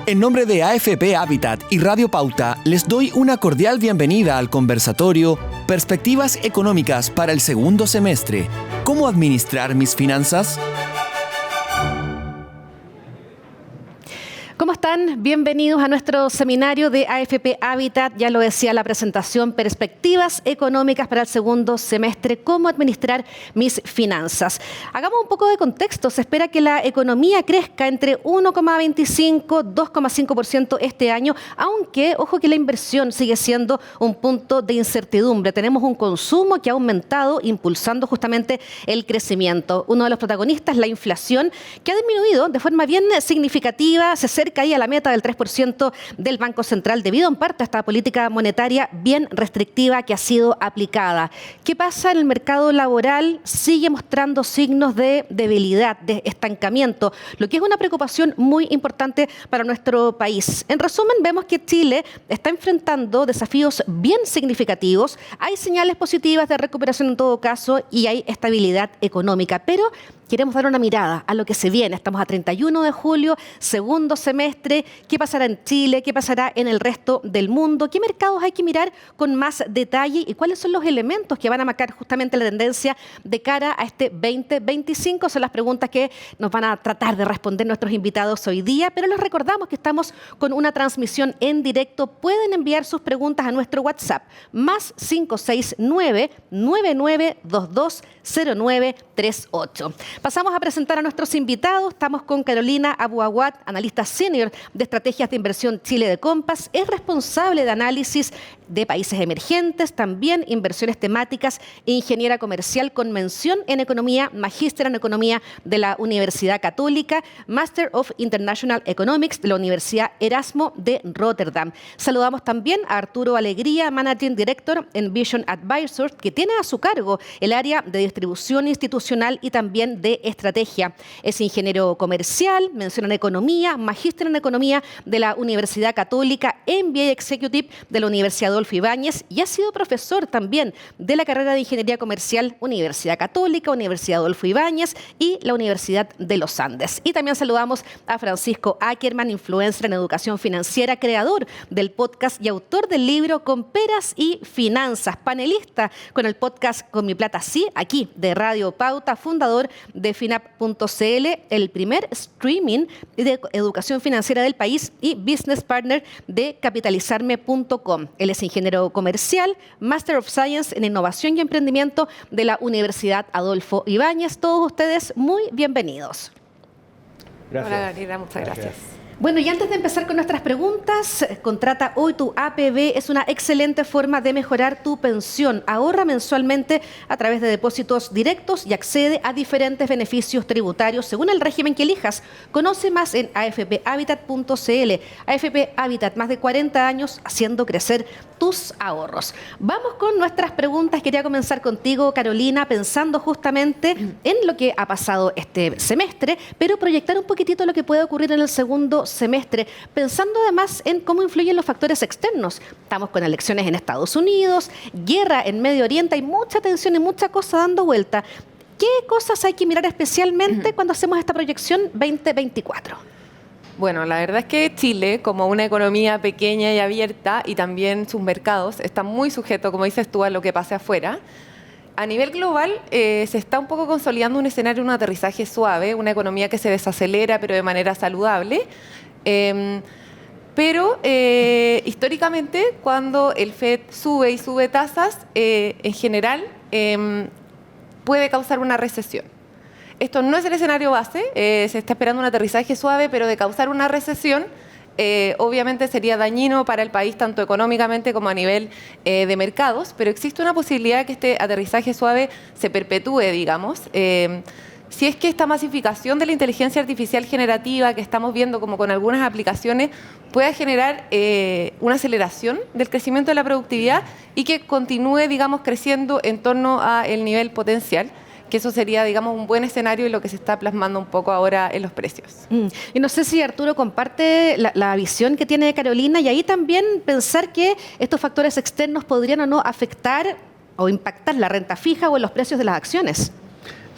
En nombre de AFP Habitat y Radio Pauta, les doy una cordial bienvenida al conversatorio Perspectivas Económicas para el segundo semestre. ¿Cómo administrar mis finanzas? ¿Cómo están? Bienvenidos a nuestro seminario de AFP Habitat. Ya lo decía la presentación, Perspectivas Económicas para el segundo semestre, cómo administrar mis finanzas. Hagamos un poco de contexto. Se espera que la economía crezca entre 1,25-2,5% este año, aunque, ojo que la inversión sigue siendo un punto de incertidumbre. Tenemos un consumo que ha aumentado, impulsando justamente el crecimiento. Uno de los protagonistas, la inflación, que ha disminuido de forma bien significativa, se acerca ahí a la meta del 3% del Banco Central, debido en parte a esta política monetaria bien restrictiva que ha sido aplicada. ¿Qué pasa en el mercado laboral? Sigue mostrando signos de debilidad, de estancamiento, lo que es una preocupación muy importante para nuestro país. En resumen, vemos que Chile está enfrentando desafíos bien significativos. Hay señales positivas de recuperación en todo caso y hay estabilidad económica, pero queremos dar una mirada a lo que se viene. Estamos a 31 de julio, segundo semestre. ¿Qué pasará en Chile? ¿Qué pasará en el resto del mundo? ¿Qué mercados hay que mirar con más detalle? ¿Y cuáles son los elementos que van a marcar justamente la tendencia de cara a este 2025? Son las preguntas que nos van a tratar de responder nuestros invitados hoy día. Pero les recordamos que estamos con una transmisión en directo. Pueden enviar sus preguntas a nuestro WhatsApp, más 569-9922-0938. Pasamos a presentar a nuestros invitados. Estamos con Carolina Abuaguat, analista senior de estrategias de inversión Chile de Compass. Es responsable de análisis de países emergentes, también inversiones temáticas, ingeniera comercial con mención en economía, magíster en economía de la Universidad Católica, Master of International Economics de la Universidad Erasmo de Rotterdam. Saludamos también a Arturo Alegría, Managing Director en Vision Advisors, que tiene a su cargo el área de distribución institucional y también de estrategia. Es ingeniero comercial, mención en economía, magíster en economía de la Universidad Católica, MBA Executive de la Universidad Adolfo Ibáñez y ha sido profesor también de la carrera de Ingeniería Comercial, Universidad Católica, Universidad Adolfo Ibáñez y la Universidad de los Andes. Y también saludamos a Francisco Ackerman, influencer en educación financiera, creador del podcast y autor del libro Con Peras y Finanzas, panelista con el podcast Con Mi Plata Sí, aquí de Radio Pauta, fundador de Finap.cl, el primer streaming de educación financiera del país y business partner de Capitalizarme.com. Él es ingeniero comercial, Master of Science en Innovación y Emprendimiento de la Universidad Adolfo Ibáñez. Todos ustedes muy bienvenidos. Gracias. Hola, Gabriela, muchas gracias. Bueno, y antes de empezar con nuestras preguntas, contrata hoy tu APB. Es una excelente forma de mejorar tu pensión. Ahorra mensualmente a través de depósitos directos y accede a diferentes beneficios tributarios según el régimen que elijas. Conoce más en afphabitat.cl. AFP Habitat, más de 40 años haciendo crecer tus ahorros. Vamos con nuestras preguntas. Quería comenzar contigo, Carolina, pensando justamente en lo que ha pasado este semestre, pero proyectar un poquitito lo que puede ocurrir en el segundo semestre, pensando además en cómo influyen los factores externos. Estamos con elecciones en Estados Unidos, guerra en Medio Oriente, hay mucha tensión y mucha cosa dando vuelta. ¿Qué cosas hay que mirar especialmente cuando hacemos esta proyección 2024? Bueno, la verdad es que Chile, como una economía pequeña y abierta, y también sus mercados, está muy sujeto, como dices tú, a lo que pase afuera. A nivel global, se está un poco consolidando un escenario, un aterrizaje suave, una economía que se desacelera, pero de manera saludable. Pero históricamente, cuando el FED sube y sube tasas, en general puede causar una recesión. Esto no es el escenario base, se está esperando un aterrizaje suave, pero de causar una recesión, obviamente sería dañino para el país, tanto económicamente como a nivel de mercados, pero existe una posibilidad de que este aterrizaje suave se perpetúe, digamos. Si es que esta masificación de la inteligencia artificial generativa que estamos viendo como con algunas aplicaciones pueda generar una aceleración del crecimiento de la productividad y que continúe, digamos, creciendo en torno al nivel potencial, que eso sería, digamos, un buen escenario y lo que se está plasmando un poco ahora en los precios. Y no sé si Arturo comparte la visión que tiene Carolina y ahí también pensar que estos factores externos podrían o no afectar o impactar la renta fija o en los precios de las acciones.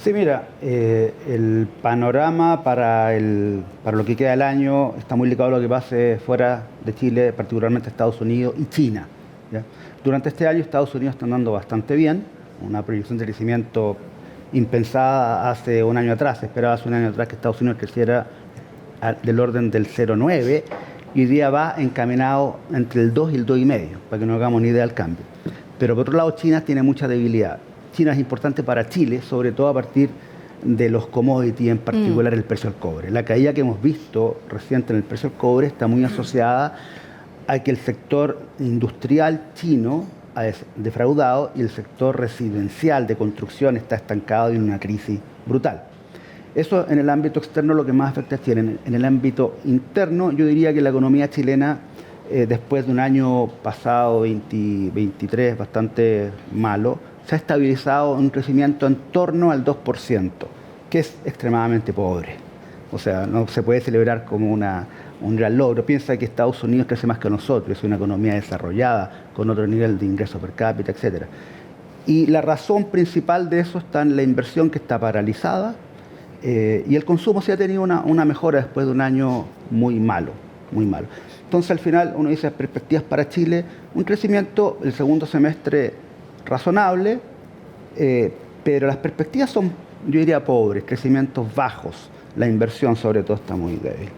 Sí, mira, el panorama para lo que queda del año está muy ligado a lo que pase fuera de Chile, particularmente Estados Unidos y China, ¿ya? Durante este año Estados Unidos está andando bastante bien, una proyección de crecimiento impensada hace un año atrás. Se esperaba hace un año atrás que Estados Unidos creciera del orden del 0,9 y hoy día va encaminado entre el 2 y el 2,5, para que no hagamos ni idea del cambio. Pero por otro lado, China tiene mucha debilidad. China es importante para Chile, sobre todo a partir de los commodities, en particular el precio del cobre. La caída que hemos visto reciente en el precio del cobre está muy asociada a que el sector industrial chino ha defraudado y el sector residencial de construcción está estancado y en una crisis brutal. Eso en el ámbito externo lo que más afecta a Chile. En el ámbito interno, yo diría que la economía chilena, después de un año pasado, 2023, bastante malo, se ha estabilizado en un crecimiento en torno al 2%, que es extremadamente pobre. O sea, no se puede celebrar como un gran logro. Piensa que Estados Unidos crece más que nosotros, es una economía desarrollada, con otro nivel de ingreso per cápita, etc. Y la razón principal de eso está en la inversión, que está paralizada, y el consumo sí ha tenido una mejora después de un año muy malo, muy malo. Entonces, al final, uno dice perspectivas para Chile, un crecimiento el segundo semestre razonable, pero las perspectivas son, yo diría, pobres, crecimientos bajos. La inversión, sobre todo, está muy débil.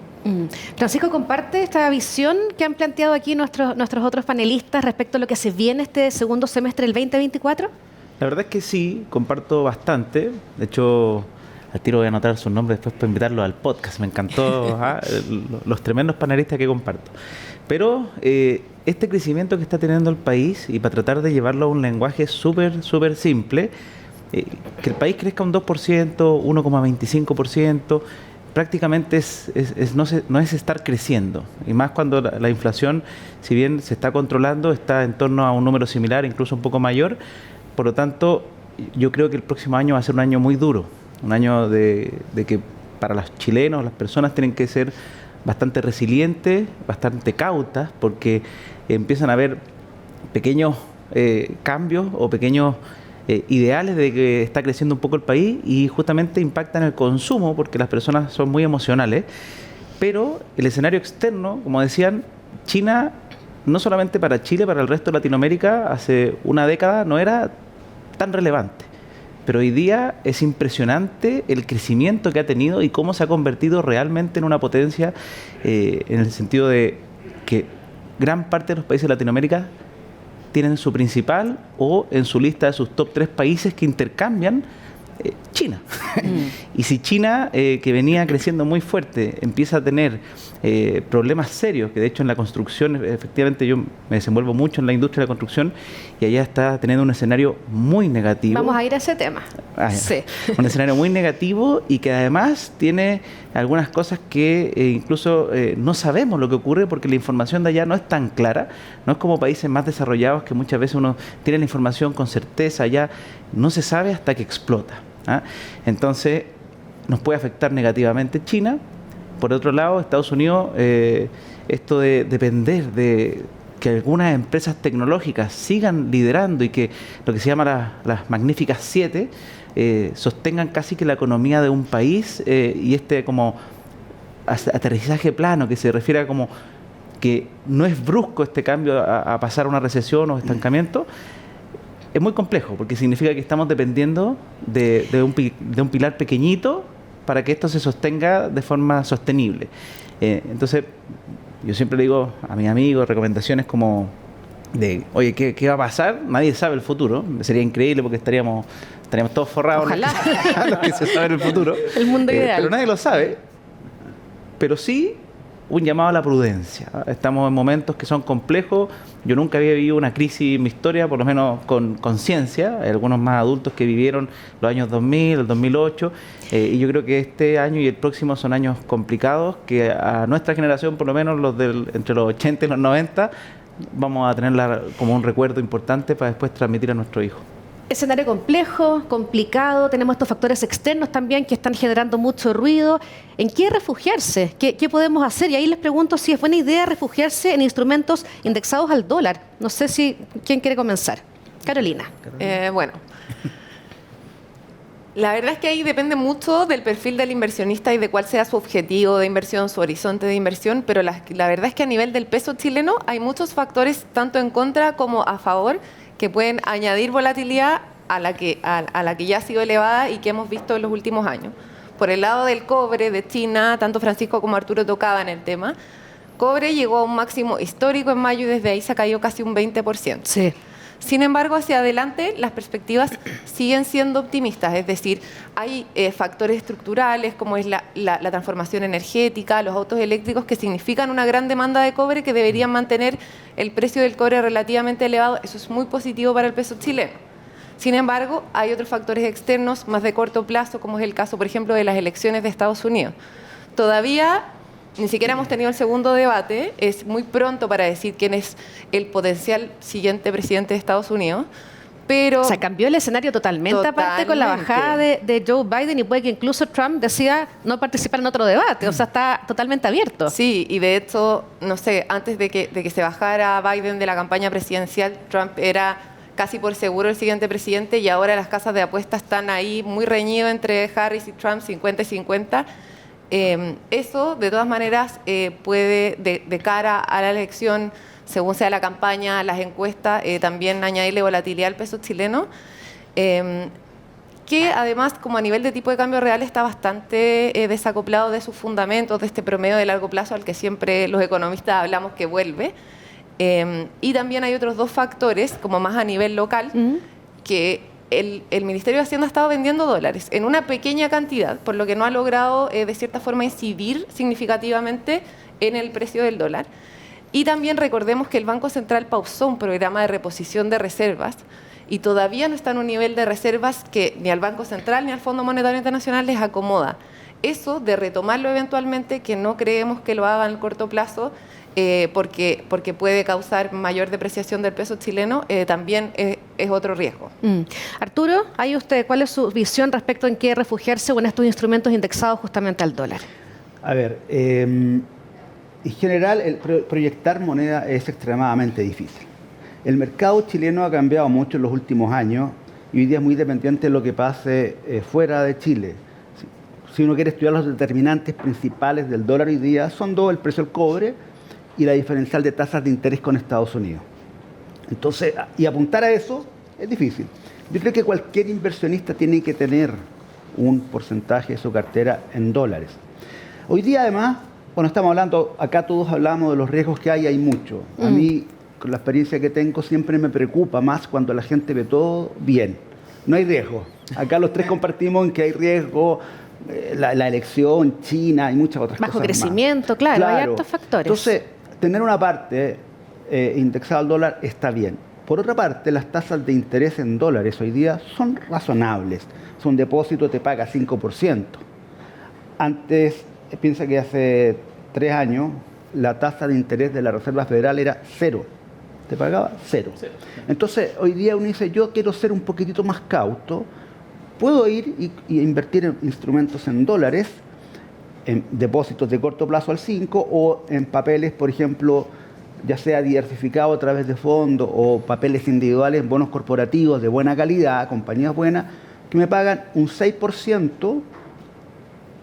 Francisco, ¿comparte esta visión que han planteado aquí nuestros otros panelistas respecto a lo que se viene este segundo semestre del 2024? La verdad es que sí, comparto bastante. De hecho, al tiro voy a anotar su nombre después para invitarlo al podcast. Me encantó los tremendos panelistas que comparto. Pero este crecimiento que está teniendo el país, y para tratar de llevarlo a un lenguaje súper simple, que el país crezca un 2%, 1,25%, prácticamente no es estar creciendo. Y más cuando la inflación, si bien se está controlando, está en torno a un número similar, incluso un poco mayor. Por lo tanto, yo creo que el próximo año va a ser un año muy duro. Un año de que para los chilenos, las personas tienen que ser bastante resilientes, bastante cautas, porque empiezan a haber pequeños cambios o pequeños ideales de que está creciendo un poco el país y justamente impactan el consumo porque las personas son muy emocionales. Pero el escenario externo, como decían, China, no solamente para Chile, para el resto de Latinoamérica, hace una década no era tan relevante. Pero hoy día es impresionante el crecimiento que ha tenido y cómo se ha convertido realmente en una potencia, en el sentido de que gran parte de los países de Latinoamérica tienen su principal o en su lista de sus top 3 países que intercambian China. Y si China, que venía creciendo muy fuerte, empieza a tener problemas serios, que de hecho en la construcción, efectivamente yo me desenvuelvo mucho en la industria de la construcción y allá está teniendo un escenario muy negativo. Vamos a ir a ese tema. Sí. Un escenario muy negativo y que además tiene algunas cosas que incluso no sabemos lo que ocurre porque la información de allá no es tan clara, no es como países más desarrollados que muchas veces uno tiene la información con certeza, allá no se sabe hasta que explota. Entonces nos puede afectar negativamente China. Por otro lado, Estados Unidos, esto de depender de que algunas empresas tecnológicas sigan liderando y que lo que se llama las magníficas 7 sostengan casi que la economía de un país, y este como aterrizaje plano que se refiere a como que no es brusco este cambio a pasar a una recesión o estancamiento. Es muy complejo porque significa que estamos dependiendo de un pilar pequeñito para que esto se sostenga de forma sostenible. Entonces, yo siempre le digo a mis amigos recomendaciones como de, oye, ¿qué va a pasar? Nadie sabe el futuro. Sería increíble porque estaríamos todos forrados. Ojalá. Los que se saben el futuro. El mundo ideal. Pero nadie lo sabe. Pero sí un llamado a la prudencia. Estamos en momentos que son complejos. Yo nunca había vivido una crisis en mi historia, por lo menos con conciencia. Hay algunos más adultos que vivieron los años 2000, el 2008. Y yo creo que este año y el próximo son años complicados, que a nuestra generación, por lo menos entre los 80 y los 90, vamos a tenerla como un recuerdo importante para después transmitir a nuestros hijos. Escenario complejo, complicado, tenemos estos factores externos también que están generando mucho ruido. ¿En qué refugiarse? ¿Qué podemos hacer? Y ahí les pregunto si es buena idea refugiarse en instrumentos indexados al dólar. No sé si quién quiere comenzar. Carolina. Bueno, La verdad es que ahí depende mucho del perfil del inversionista y de cuál sea su objetivo de inversión, su horizonte de inversión, pero la verdad es que a nivel del peso chileno hay muchos factores, tanto en contra como a favor, que pueden añadir volatilidad a la que ya ha sido elevada y que hemos visto en los últimos años. Por el lado del cobre de China, tanto Francisco como Arturo tocaban el tema, cobre llegó a un máximo histórico en mayo y desde ahí se ha caído casi un 20%. Sí. Sin embargo, hacia adelante las perspectivas siguen siendo optimistas, es decir, hay factores estructurales como es la transformación energética, los autos eléctricos que significan una gran demanda de cobre que deberían mantener el precio del cobre relativamente elevado. Eso es muy positivo para el peso chileno. Sin embargo, hay otros factores externos más de corto plazo, como es el caso, por ejemplo, de las elecciones de Estados Unidos. Todavía ni siquiera hemos tenido el segundo debate, es muy pronto para decir quién es el potencial siguiente presidente de Estados Unidos, pero... O sea, cambió el escenario totalmente, aparte con la bajada de Joe Biden, y puede que incluso Trump decida no participar en otro debate, o sea, está totalmente abierto. Sí, y de hecho, no sé, antes de que se bajara Biden de la campaña presidencial, Trump era casi por seguro el siguiente presidente y ahora las casas de apuestas están ahí muy reñido entre Harris y Trump, 50 y 50. Eso, de todas maneras, puede, de cara a la elección, según sea la campaña, las encuestas, también añadirle volatilidad al peso chileno, que además, como a nivel de tipo de cambio real, está bastante desacoplado de sus fundamentos, de este promedio de largo plazo al que siempre los economistas hablamos que vuelve. Y también hay otros dos factores, como más a nivel local, que el Ministerio de Hacienda ha estado vendiendo dólares en una pequeña cantidad, por lo que no ha logrado de cierta forma incidir significativamente en el precio del dólar. Y también recordemos que el Banco Central pausó un programa de reposición de reservas y todavía no está en un nivel de reservas que ni al Banco Central ni al Fondo Monetario Internacional les acomoda. Eso de retomarlo eventualmente, que no creemos que lo haga en el corto plazo, porque puede causar mayor depreciación del peso chileno, también es otro riesgo. Arturo, ahí usted, ¿cuál es su visión respecto en qué refugiarse con estos instrumentos indexados justamente al dólar? A ver, en general proyectar moneda es extremadamente difícil. El mercado chileno ha cambiado mucho en los últimos años y hoy día es muy dependiente de lo que pase fuera de Chile. Si uno quiere estudiar los determinantes principales del dólar hoy día, son dos: el precio del cobre y la diferencial de tasas de interés con Estados Unidos. Entonces, y apuntar a eso es difícil. Yo creo que cualquier inversionista tiene que tener un porcentaje de su cartera en dólares. Hoy día, además, cuando estamos hablando, acá todos hablamos de los riesgos que hay mucho. A mí, con la experiencia que tengo, siempre me preocupa más cuando la gente ve todo bien. No hay riesgo. Acá los tres compartimos en que hay riesgo, la elección, China y muchas otras cosas Bajo crecimiento, más. claro, hay hartos factores. Entonces, tener una parte indexada al dólar está bien. Por otra parte, las tasas de interés en dólares hoy día son razonables. Un depósito te paga 5%. Antes, piensa que hace 3 años, la tasa de interés de la Reserva Federal era 0. Te pagaba 0. Entonces, hoy día uno dice, yo quiero ser un poquitito más cauto, puedo ir y invertir en instrumentos en dólares, en depósitos de corto plazo al 5 o en papeles, por ejemplo, ya sea diversificado a través de fondos o papeles individuales, bonos corporativos de buena calidad, compañías buenas, que me pagan un 6%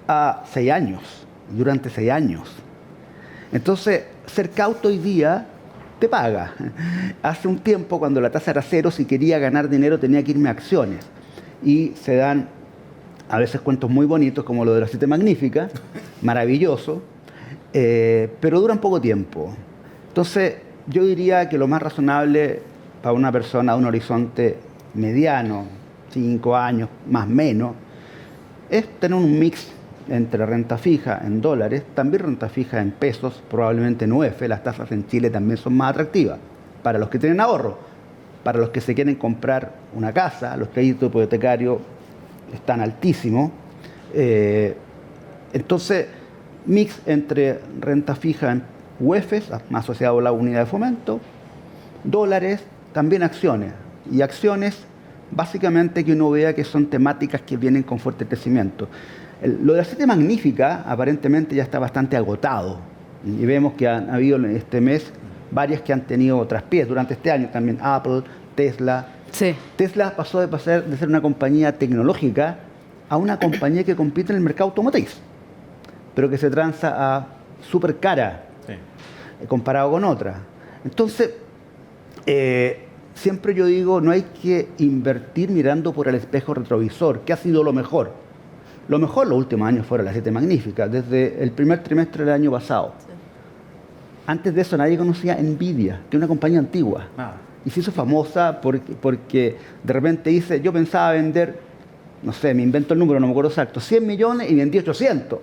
a 6 años, durante 6 años. Entonces, ser cauto hoy día te paga. Hace un tiempo, cuando la tasa era 0, si quería ganar dinero tenía que irme a acciones. Y se dan a veces cuentos muy bonitos, como lo de la Siete Magníficas, maravilloso, pero duran poco tiempo. Entonces, yo diría que lo más razonable para una persona a un horizonte mediano, 5 años, más o menos, es tener un mix entre renta fija en dólares, también renta fija en pesos, probablemente en UF. Las tasas en Chile también son más atractivas para los que tienen ahorro, para los que se quieren comprar una casa. Los créditos hipotecarios están altísimos. Entonces, mix entre renta fija en UEFs, más asociado a la unidad de fomento, dólares, también acciones. Y acciones, básicamente, que uno vea que son temáticas que vienen con fuerte crecimiento. Lo de la Siete Magnífica aparentemente ya está bastante agotado. Y vemos que han habido este mes varias que han tenido traspiés durante este año. También Apple, Tesla. Sí. Tesla pasó de ser una compañía tecnológica a una compañía que compite en el mercado automotriz, pero que se transa a súper cara comparado con otra. Entonces, siempre yo digo, no hay que invertir mirando por el espejo retrovisor. ¿Qué ha sido lo mejor? Lo mejor los últimos años fueron las 7 magníficas, desde el primer trimestre del año pasado. Sí. Antes de eso nadie conocía Nvidia, que es una compañía antigua. Y se hizo famosa porque de repente dice, yo pensaba vender, no sé, me invento el número, no me acuerdo exacto, 100 millones y vendí 800.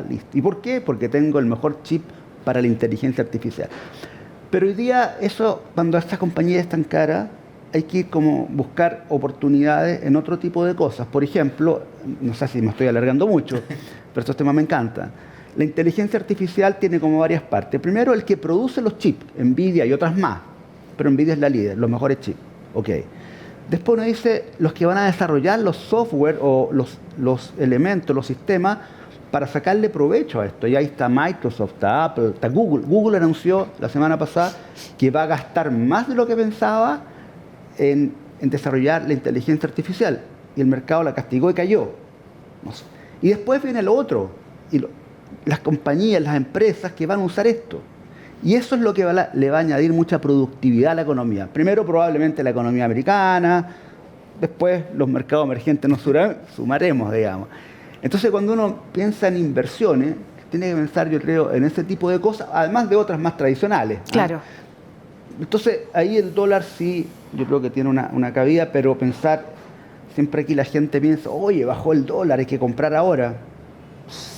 Listo. ¿Y por qué? Porque tengo el mejor chip para la inteligencia artificial. Pero hoy día eso, cuando estas compañías están caras, hay que ir como buscar oportunidades en otro tipo de cosas. Por ejemplo, no sé si me estoy alargando mucho, pero estos temas me encantan. La inteligencia artificial tiene como varias partes. Primero, el que produce los chips, Nvidia y otras más, pero Nvidia es la líder, los mejores chips. Okay. Después uno dice los que van a desarrollar los software o los elementos, los sistemas, para sacarle provecho a esto. Y ahí está Microsoft, está Apple, está Google. Google anunció la semana pasada que va a gastar más de lo que pensaba en desarrollar la inteligencia artificial. Y el mercado la castigó y cayó. No sé. Y después viene lo otro. Y las compañías, las empresas que van a usar esto. Y eso es lo que le va a añadir mucha productividad a la economía. Primero probablemente la economía americana, después los mercados emergentes nos sumaremos, digamos. Entonces, cuando uno piensa en inversiones, tiene que pensar, yo creo, en ese tipo de cosas, además de otras más tradicionales. Claro. Entonces, ahí el dólar sí, yo creo que tiene una cabida, pero pensar, siempre aquí la gente piensa, oye, bajó el dólar, hay que comprar ahora.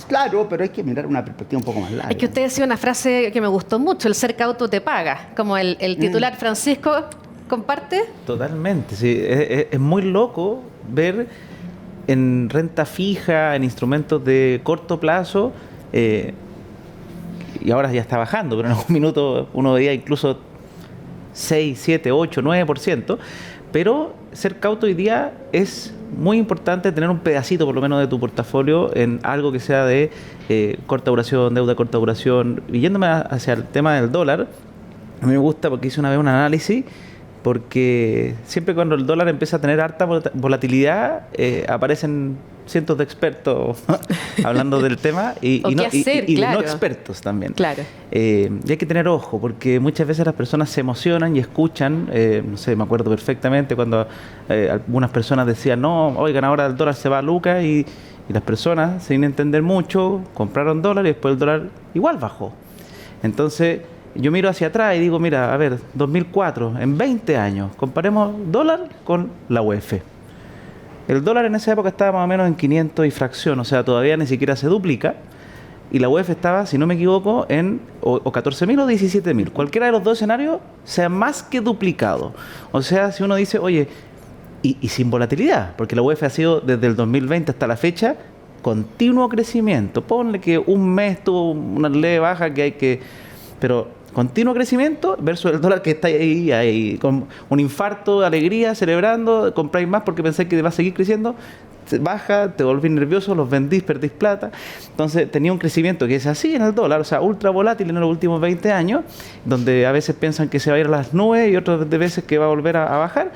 Claro, pero hay que mirar una perspectiva un poco más larga. Es que usted decía una frase que me gustó mucho, el ser cauto te paga, como el titular. Francisco, ¿comparte? Totalmente, sí. Es muy loco ver en renta fija, en instrumentos de corto plazo, y ahora ya está bajando, pero en algún minuto uno veía incluso 6, 7, 8, 9%, pero ser cauto hoy día es muy importante, tener un pedacito por lo menos de tu portafolio en algo que sea de corta duración, deuda corta duración. Y yéndome hacia el tema del dólar, a mí me gusta porque hice una vez un análisis, porque siempre cuando el dólar empieza a tener harta volatilidad, aparecen cientos de expertos hablando del tema y no expertos también. Claro. Y hay que tener ojo, porque muchas veces las personas se emocionan y escuchan, no sé, me acuerdo perfectamente cuando algunas personas decían, no, oigan, ahora el dólar se va a lucas, y las personas, sin entender mucho, compraron dólar y después el dólar igual bajó. Entonces, yo miro hacia atrás y digo, mira, a ver, 2004, en 20 años, comparemos dólar con la UEF. El dólar en esa época estaba más o menos en 500 y fracción, o sea, todavía ni siquiera se duplica. Y la UEF estaba, si no me equivoco, en o 14.000 o 17.000. Cualquiera de los dos escenarios sea más que duplicado. O sea, si uno dice, oye, y sin volatilidad, porque la UEF ha sido desde el 2020 hasta la fecha continuo crecimiento. Ponle que un mes tuvo una leve baja que hay que... Pero continuo crecimiento versus el dólar que está ahí con un infarto de alegría, celebrando, compráis más porque pensáis que va a seguir creciendo, baja, te volvís nervioso, los vendís, perdís plata. Entonces tenía un crecimiento que es así en el dólar, o sea, ultra volátil en los últimos 20 años, donde a veces piensan que se va a ir a las nubes y otras veces que va a volver a bajar,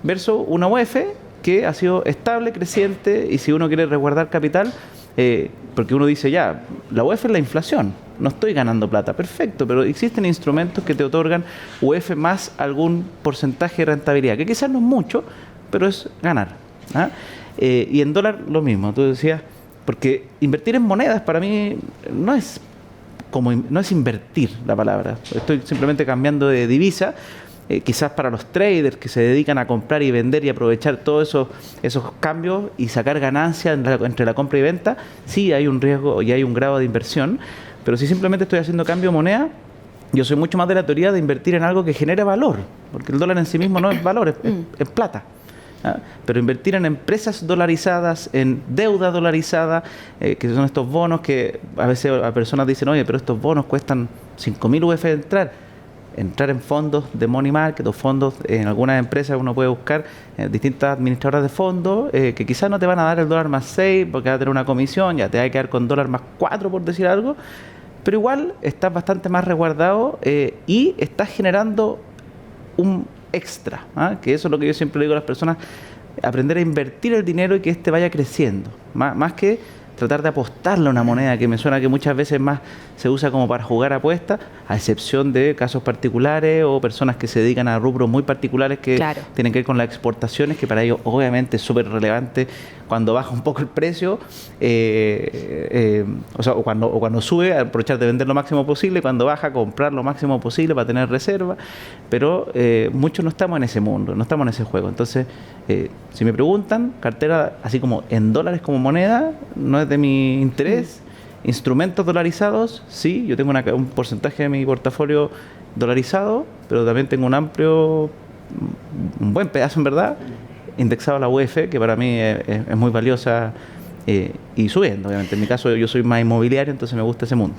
versus una UEF que ha sido estable, creciente, y si uno quiere resguardar capital, porque uno dice ya, la UEF es la inflación, no estoy ganando plata, perfecto, pero existen instrumentos que te otorgan UEF más algún porcentaje de rentabilidad, que quizás no es mucho, pero es ganar. Y en dólar lo mismo, tú decías, porque invertir en monedas para mí no es invertir la palabra, estoy simplemente cambiando de divisa. Quizás para los traders que se dedican a comprar y vender y aprovechar todos esos cambios y sacar ganancias entre la compra y venta, sí hay un riesgo y hay un grado de inversión, pero si simplemente estoy haciendo cambio de moneda, yo soy mucho más de la teoría de invertir en algo que genere valor, porque el dólar en sí mismo no es valor, es plata. Pero invertir en empresas dolarizadas, en deuda dolarizada, que son estos bonos que a veces las personas dicen, oye, pero estos bonos cuestan 5.000 UF de entrar en fondos de money market o fondos en algunas empresas. Uno puede buscar distintas administradoras de fondos que quizás no te van a dar el dólar más 6 porque va a tener una comisión, ya te va a quedar con dólar más 4 por decir algo, pero igual estás bastante más resguardado y estás generando un extra, que eso es lo que yo siempre le digo a las personas. aprender a invertir el dinero y que este vaya creciendo, más que tratar de apostarle a una moneda que me suena que muchas veces más se usa como para jugar apuestas, a excepción de casos particulares o personas que se dedican a rubros muy particulares que tienen que ver con las exportaciones, que para ellos obviamente es súper relevante cuando baja un poco el precio, o cuando sube, aprovechar de vender lo máximo posible, cuando baja, comprar lo máximo posible para tener reserva, pero muchos no estamos en ese mundo, no estamos en ese juego. Entonces, si me preguntan, cartera así como en dólares como moneda, no es de mi interés. Instrumentos dolarizados, sí, yo tengo un porcentaje de mi portafolio dolarizado, pero también tengo un buen pedazo en verdad, indexado a la UEF, que para mí es muy valiosa y subiendo, obviamente. En mi caso yo soy más inmobiliario, entonces me gusta ese mundo.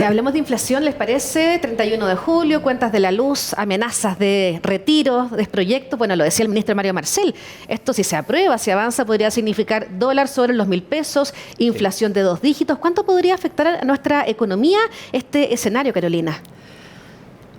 Hablemos de inflación, ¿les parece? 31 de julio, cuentas de la luz, amenazas de retiros, de proyectos. Bueno, lo decía el ministro Mario Marcel. Esto, si se aprueba, si avanza, podría significar dólar sobre los 1.000 pesos, inflación de 2 dígitos. ¿Cuánto podría afectar a nuestra economía este escenario, Carolina?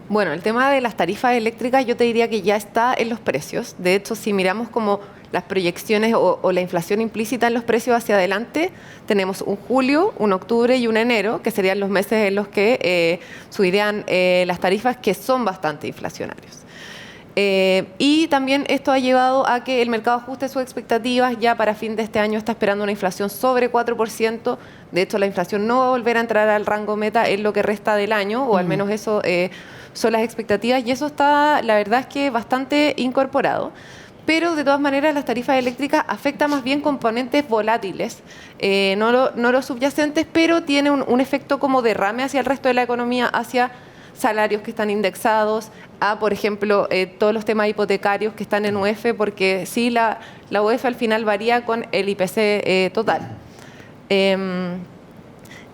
Bueno, el tema de las tarifas eléctricas yo te diría que ya está en los precios. De hecho, si miramos como las proyecciones o la inflación implícita en los precios hacia adelante, tenemos un julio, un octubre y un enero, que serían los meses en los que subirían las tarifas, que son bastante inflacionarios. Y también esto ha llevado a que el mercado ajuste sus expectativas. Ya para fin de este año está esperando una inflación sobre 4%. De hecho, la inflación no va a volver a entrar al rango meta en lo que resta del año, o al menos eso son las expectativas, y eso está, la verdad es que bastante incorporado. Pero de todas maneras las tarifas eléctricas afectan más bien componentes volátiles, no los subyacentes, pero tiene un efecto como derrame hacia el resto de la economía, hacia salarios que están indexados, a, por ejemplo, todos los temas hipotecarios que están en UEF, porque sí, la UEF al final varía con el IPC total.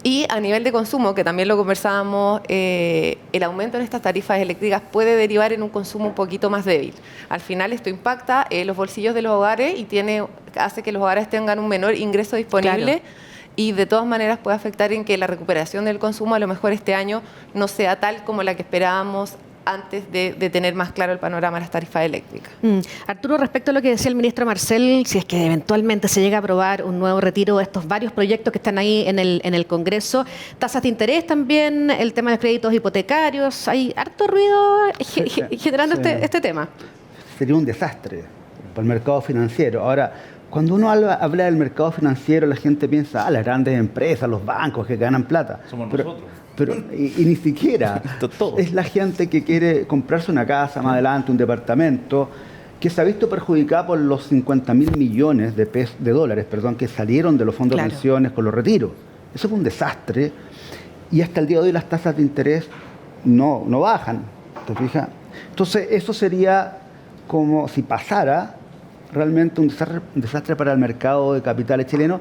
Y a nivel de consumo, que también lo conversábamos, el aumento en estas tarifas eléctricas puede derivar en un consumo un poquito más débil. Al final esto impacta los bolsillos de los hogares y hace que los hogares tengan un menor ingreso disponible. Claro. Y de todas maneras puede afectar en que la recuperación del consumo a lo mejor este año no sea tal como la que esperábamos antes de tener más claro el panorama de las tarifas eléctricas. Arturo, respecto a lo que decía el ministro Marcel, si es que eventualmente se llega a aprobar un nuevo retiro de estos varios proyectos que están ahí en el Congreso, tasas de interés también, el tema de los créditos hipotecarios, hay harto ruido generando este tema. Sería un desastre para el mercado financiero. Ahora, cuando uno habla del mercado financiero, la gente piensa, las grandes empresas, los bancos que ganan plata. Somos nosotros. Pero ni siquiera. Es la gente que quiere comprarse una casa más adelante, un departamento, que se ha visto perjudicada por los 50.000 millones de dólares que salieron de los fondos de pensiones con los retiros. Eso fue un desastre. Y hasta el día de hoy las tasas de interés no bajan. ¿Te fijas? Entonces, eso sería como si pasara realmente un desastre para el mercado de capitales chileno,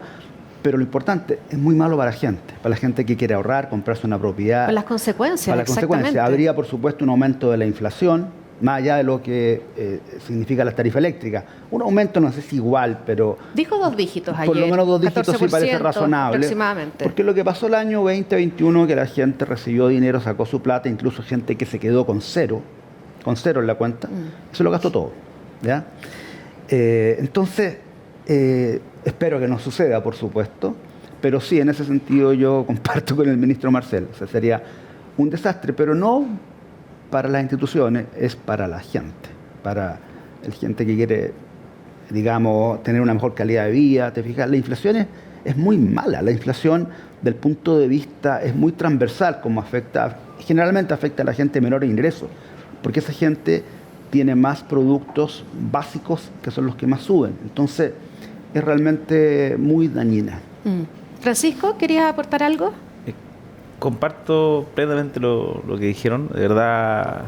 pero lo importante, es muy malo para la gente que quiere ahorrar, comprarse una propiedad. Con las consecuencias, para las consecuencias. Habría, por supuesto, un aumento de la inflación, más allá de lo que significa la tarifa eléctrica. Un aumento no sé si igual, pero... Dijo 2 dígitos ayer. Por lo menos 2 dígitos sí parece razonable. Aproximadamente. Porque lo que pasó el año 2021, que la gente recibió dinero, sacó su plata, incluso gente que se quedó con cero en la cuenta, se lo gastó todo, ¿ya? Entonces, espero que no suceda, por supuesto, pero sí, en ese sentido yo comparto con el ministro Marcel. O sea, sería un desastre, pero no para las instituciones, es para la gente, para la gente que quiere, digamos, tener una mejor calidad de vida. ¿Te fijas? La inflación es muy mala. La inflación, del punto de vista, es muy transversal, como generalmente afecta a la gente de menor ingreso, porque esa gente tiene más productos básicos que son los que más suben. Entonces, es realmente muy dañina. Francisco, ¿querías aportar algo? Comparto plenamente lo que dijeron. De verdad,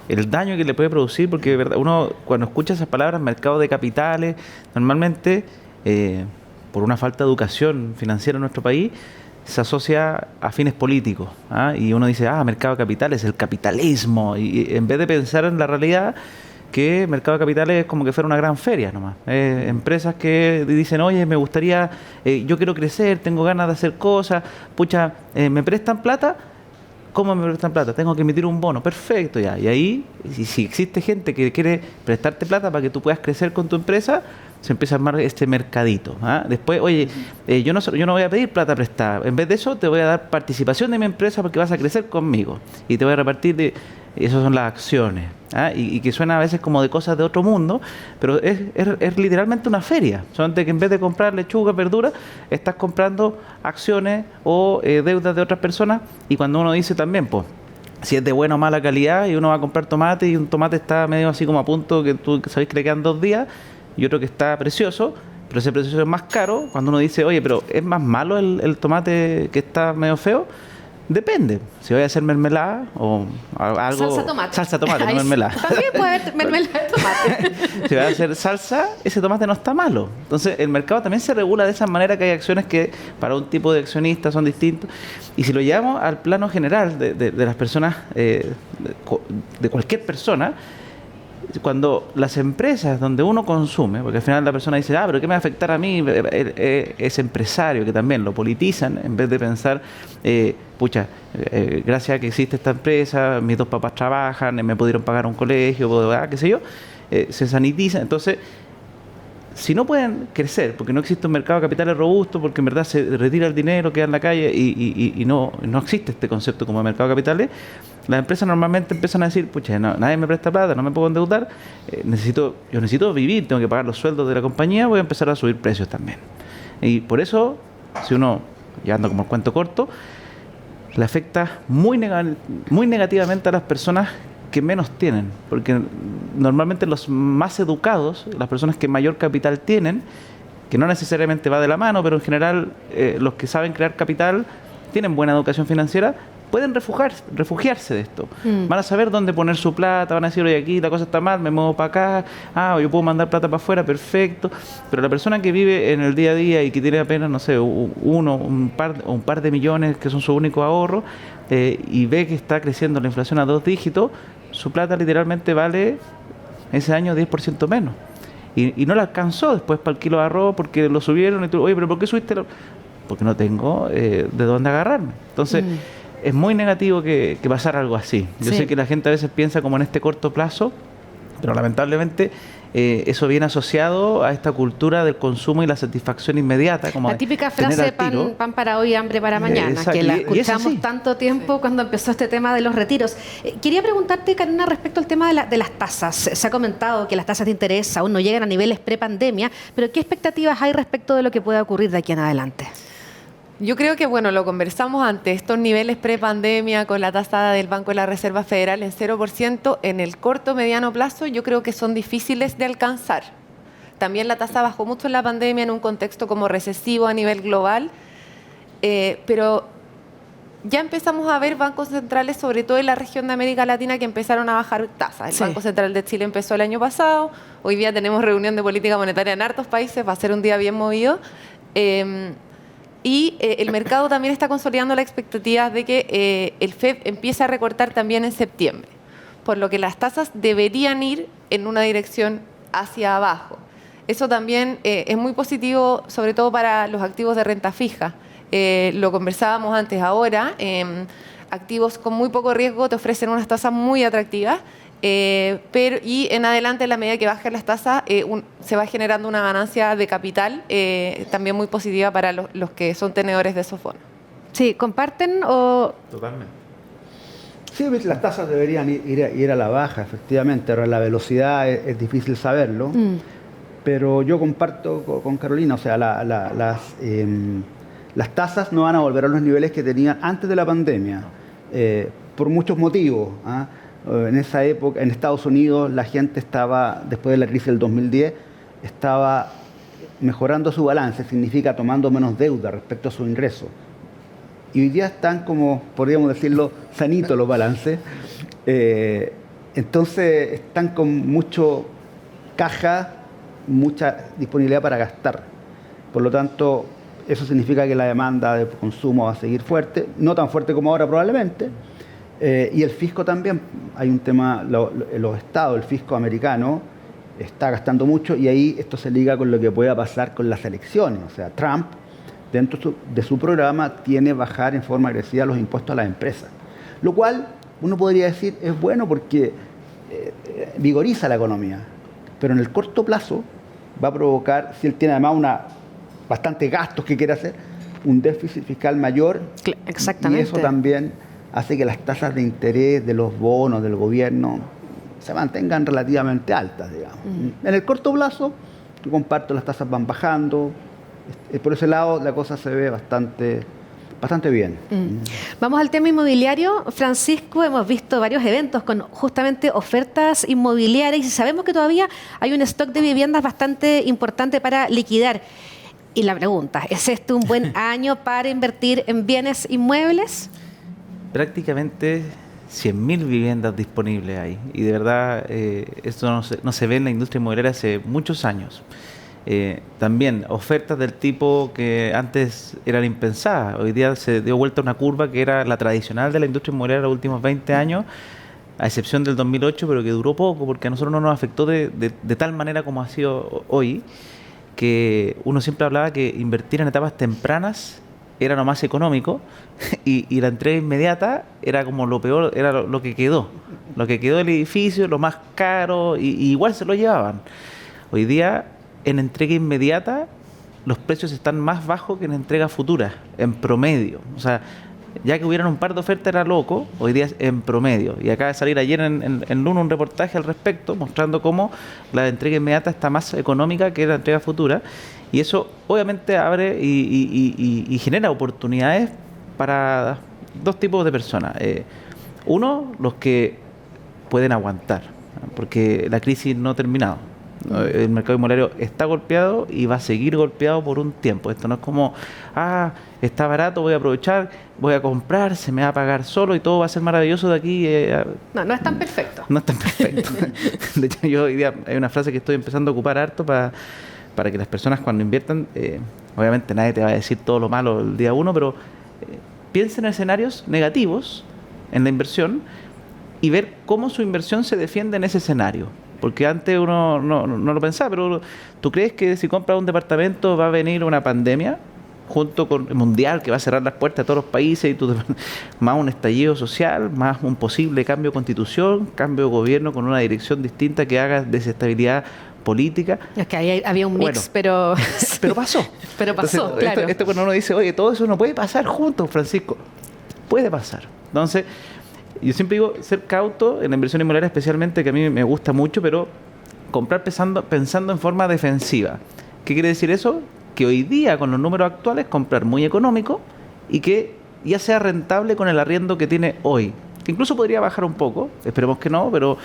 el daño que le puede producir, porque de verdad, uno cuando escucha esas palabras, mercado de capitales, normalmente, por una falta de educación financiera en nuestro país, se asocia a fines políticos, y uno dice, mercado de capitales, el capitalismo, y en vez de pensar en la realidad, que mercado de capitales es como que fuera una gran feria nomás. Empresas que dicen, oye, me gustaría, yo quiero crecer, tengo ganas de hacer cosas, pucha, me prestan plata, ¿Cómo me prestan plata? Tengo que emitir un bono. Perfecto, ya. Y ahí, si existe gente que quiere prestarte plata para que tú puedas crecer con tu empresa, se empieza a armar este mercadito. Después, oye, yo no voy a pedir plata prestada. En vez de eso, te voy a dar participación de mi empresa porque vas a crecer conmigo. Y te voy a repartir esas son las acciones. Y que suena a veces como de cosas de otro mundo, pero es literalmente una feria. Solamente que en vez de comprar lechuga, verdura, estás comprando acciones o deudas de otras personas. Y cuando uno dice también, pues, si es de buena o mala calidad y uno va a comprar tomate y un tomate está medio así como a punto que tú sabes que le quedan 2 días y otro que está precioso, pero ese precioso es más caro, cuando uno dice, oye, pero ¿es más malo el tomate que está medio feo? Depende. Si voy a hacer mermelada o algo... Salsa tomate, no mermelada. También puede haber mermelada de tomate. Si voy a hacer salsa, ese tomate no está malo. Entonces, el mercado también se regula de esa manera, que hay acciones que para un tipo de accionistas son distintos. Y si lo llevamos al plano general de las personas, de cualquier persona, cuando las empresas donde uno consume, porque al final la persona dice, pero ¿qué me va a afectar a mí? Ese empresario que también lo politizan, en vez de pensar, gracias a que existe esta empresa, mis 2 papás trabajan, me pudieron pagar un colegio, qué sé yo, se sanitizan. Entonces, si no pueden crecer, porque no existe un mercado de capitales robusto, porque en verdad se retira el dinero, queda en la calle y no existe este concepto como mercado de capitales, las empresas normalmente empiezan a decir, nadie me presta plata, no me puedo endeudar, yo necesito vivir, tengo que pagar los sueldos de la compañía, voy a empezar a subir precios también. Y por eso, si uno, llevando como el cuento corto, le afecta muy negativamente a las personas que menos tienen, porque normalmente los más educados, las personas que mayor capital tienen, que no necesariamente va de la mano, pero en general los que saben crear capital, tienen buena educación financiera, pueden refugiarse de esto. Van a saber dónde poner su plata, van a decir, oye, aquí la cosa está mal, me muevo para acá, yo puedo mandar plata para afuera, perfecto. Pero la persona que vive en el día a día y que tiene apenas, no sé, un par de millones que son su único ahorro, y ve que está creciendo la inflación a 2 dígitos, su plata literalmente vale ese año 10% menos. Y no le alcanzó después para el kilo de arroz porque lo subieron. Y tú, oye, pero ¿por qué subiste? Porque no tengo de dónde agarrarme. Entonces, es muy negativo que pasara algo así. Yo sé que la gente a veces piensa como en este corto plazo, pero lamentablemente eso viene asociado a esta cultura del consumo y la satisfacción inmediata. Como la típica frase, pan para hoy, hambre para mañana, que la escuchamos tanto tiempo cuando empezó este tema de los retiros. Quería preguntarte, Karina, respecto al tema de las tasas. Se ha comentado que las tasas de interés aún no llegan a niveles prepandemia, pero ¿qué expectativas hay respecto de lo que pueda ocurrir de aquí en adelante? Yo creo que, lo conversamos antes, estos niveles pre-pandemia con la tasa del Banco de la Reserva Federal en 0%, en el corto mediano plazo, yo creo que son difíciles de alcanzar. También la tasa bajó mucho en la pandemia en un contexto como recesivo a nivel global, pero ya empezamos a ver bancos centrales, sobre todo en la región de América Latina, que empezaron a bajar tasas. El Banco Central de Chile empezó el año pasado, hoy día tenemos reunión de política monetaria en hartos países, va a ser un día bien movido. Y el mercado también está consolidando la expectativa de que el FED empiece a recortar también en septiembre, por lo que las tasas deberían ir en una dirección hacia abajo. Eso también es muy positivo, sobre todo para los activos de renta fija. Lo conversábamos antes. Ahora, activos con muy poco riesgo te ofrecen unas tasas muy atractivas, y en adelante, en la medida que bajen las tasas, se va generando una ganancia de capital también muy positiva para los que son tenedores de esos bonos. Sí, ¿comparten o...? Totalmente. Sí, las tasas deberían ir a la baja, efectivamente. Ahora, la velocidad es difícil saberlo, pero yo comparto con Carolina, o sea, las tasas no van a volver a los niveles que tenían antes de la pandemia, por muchos motivos. En esa época, en Estados Unidos, la gente estaba, después de la crisis del 2010, estaba mejorando su balance, significa tomando menos deuda respecto a su ingreso. Y hoy día están como, podríamos decirlo, sanitos los balances. Entonces, están con mucho caja, mucha disponibilidad para gastar. Por lo tanto, eso significa que la demanda de consumo va a seguir fuerte, no tan fuerte como ahora probablemente. Y el fisco también, hay un tema, los estados, el fisco americano está gastando mucho y ahí esto se liga con lo que pueda pasar con las elecciones. O sea, Trump, dentro de su programa, tiene bajar en forma agresiva los impuestos a las empresas, Lo cual uno podría decir es bueno porque vigoriza la economía, pero en el corto plazo va a provocar, si él tiene además bastantes gastos que quiere hacer, un déficit fiscal mayor. Exactamente. Y eso también hace que las tasas de interés de los bonos del gobierno se mantengan relativamente altas, digamos. En el corto plazo, yo comparto, las tasas van bajando. Por ese lado la cosa se ve bastante bien. Vamos al tema inmobiliario. Francisco, hemos visto varios eventos con justamente ofertas inmobiliarias y sabemos que todavía hay un stock de viviendas bastante importante para liquidar. Y la pregunta, ¿es este un buen año para invertir en bienes inmuebles? Prácticamente 100.000 viviendas disponibles hay. Y de verdad, esto no se ve en la industria inmobiliaria hace muchos años. También ofertas del tipo que antes eran impensadas. Hoy día se dio vuelta una curva que era la tradicional de la industria inmobiliaria de los últimos 20 años, a excepción del 2008, pero que duró poco porque a nosotros no nos afectó de tal manera como ha sido hoy, que uno siempre hablaba que invertir en etapas tempranas era lo más económico y la entrega inmediata era como lo peor, era lo que quedó. Lo que quedó del edificio, lo más caro, y igual se lo llevaban. Hoy día, en entrega inmediata, los precios están más bajos que en entrega futura, en promedio. O sea, ya que hubieran un par de ofertas era loco, hoy día es en promedio. Y acaba de salir ayer en Luno un reportaje al respecto, mostrando cómo la de entrega inmediata está más económica que la entrega futura. Y eso obviamente abre y genera oportunidades para dos tipos de personas. Uno, los que pueden aguantar, porque la crisis no ha terminado. El mercado inmobiliario está golpeado y va a seguir golpeado por un tiempo. Esto no es como, está barato, voy a aprovechar, voy a comprar, se me va a pagar solo y todo va a ser maravilloso de aquí. No es tan perfecto. No es tan perfecto. De hecho, yo hoy día hay una frase que estoy empezando a ocupar harto para que las personas cuando inviertan, obviamente nadie te va a decir todo lo malo el día uno, pero piensen en escenarios negativos en la inversión y ver cómo su inversión se defiende en ese escenario. Porque antes uno no lo pensaba, pero ¿tú crees que si compras un departamento va a venir una pandemia junto con el mundial que va a cerrar las puertas a todos los países, más un estallido social, más un posible cambio de constitución, cambio de gobierno con una dirección distinta que haga desestabilidad política? Es que ahí había un mix, pero pasó. Pero pasó, entonces, claro. Esto cuando uno dice, oye, todo eso no puede pasar juntos, Francisco. Puede pasar. Entonces, yo siempre digo, ser cauto en la inversión inmobiliaria especialmente, que a mí me gusta mucho, pero comprar pensando en forma defensiva. ¿Qué quiere decir eso? Que hoy día, con los números actuales, comprar muy económico y que ya sea rentable con el arriendo que tiene hoy. Que incluso podría bajar un poco, esperemos que no, pero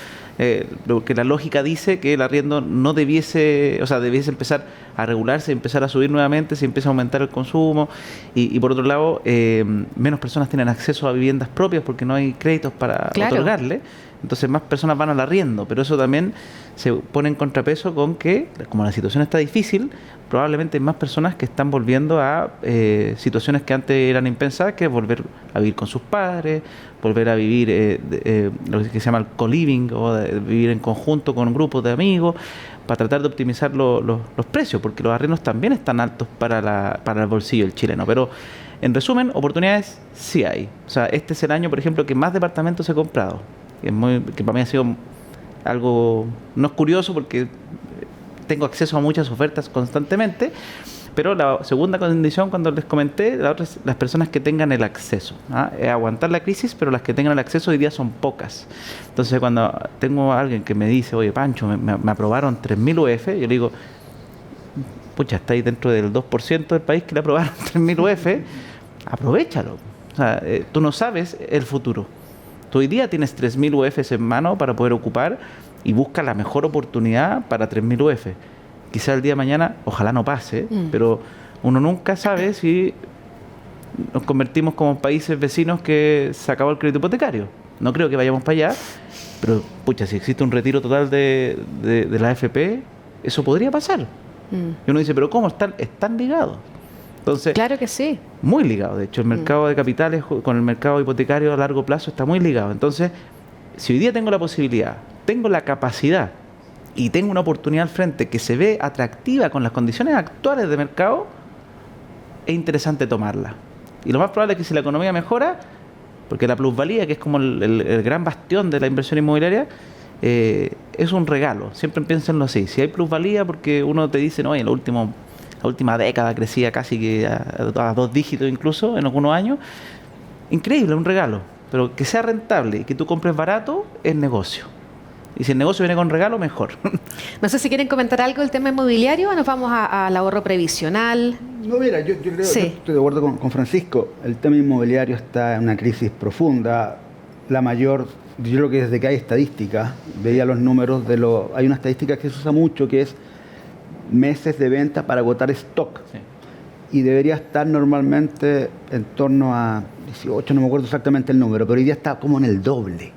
lo que la lógica dice que el arriendo no debiese empezar a regularse, empezar a subir nuevamente, si empieza a aumentar el consumo y por otro lado, menos personas tienen acceso a viviendas propias porque no hay créditos para otorgarle, entonces más personas van al arriendo, pero eso también se pone en contrapeso con que, como la situación está difícil, probablemente hay más personas que están volviendo a situaciones que antes eran impensadas, que es volver a vivir con sus padres, volver a vivir lo que se llama el co-living, o de vivir en conjunto con grupos de amigos, para tratar de optimizar los precios, porque los arriendos también están altos para el bolsillo del chileno. Pero, en resumen, oportunidades sí hay. O sea, este es el año, por ejemplo, que más departamentos he comprado, que para mí ha sido algo, no es curioso porque tengo acceso a muchas ofertas constantemente, pero la segunda condición, cuando les comenté, la otra es las personas que tengan el acceso. Aguantar la crisis, pero las que tengan el acceso hoy día son pocas. Entonces, cuando tengo a alguien que me dice, oye, Pancho, me aprobaron 3.000 UF, yo le digo, pucha, está ahí dentro del 2% del país que le aprobaron 3.000 UF, aprovéchalo. O sea, tú no sabes el futuro. Tú hoy día tienes 3.000 UFs en mano para poder ocupar y busca la mejor oportunidad para 3.000 UF. Quizá el día de mañana, ojalá no pase, pero uno nunca sabe si nos convertimos como países vecinos que se acabó el crédito hipotecario. No creo que vayamos para allá, pero pucha, si existe un retiro total de la AFP, eso podría pasar. Y uno dice, pero ¿cómo? Están ligados. Entonces, claro que sí. Muy ligado. De hecho, el mercado de capitales con el mercado hipotecario a largo plazo está muy ligado. Entonces, si hoy día tengo la posibilidad, tengo la capacidad y tengo una oportunidad al frente que se ve atractiva con las condiciones actuales de mercado, es interesante tomarla. Y lo más probable es que si la economía mejora, Porque la plusvalía, que es como el gran bastión de la inversión inmobiliaria, es un regalo. Siempre piénsenlo así. Si hay plusvalía, porque uno te dice, no, en la última década crecía casi que a 2 dígitos incluso en algunos años, increíble, un regalo. Pero que sea rentable y que tú compres barato es negocio. Y si el negocio viene con regalo, mejor. No sé si quieren comentar algo del tema inmobiliario o nos vamos al ahorro previsional. No, mira, yo creo, Sí. yo estoy de acuerdo con Francisco. El tema inmobiliario está en una crisis profunda. La mayor, yo creo que desde que hay estadística, veía los números hay una estadística que se usa mucho, que es meses de venta para agotar stock. Sí. Y debería estar normalmente en torno a 18, no me acuerdo exactamente el número, pero hoy día está como en el doble.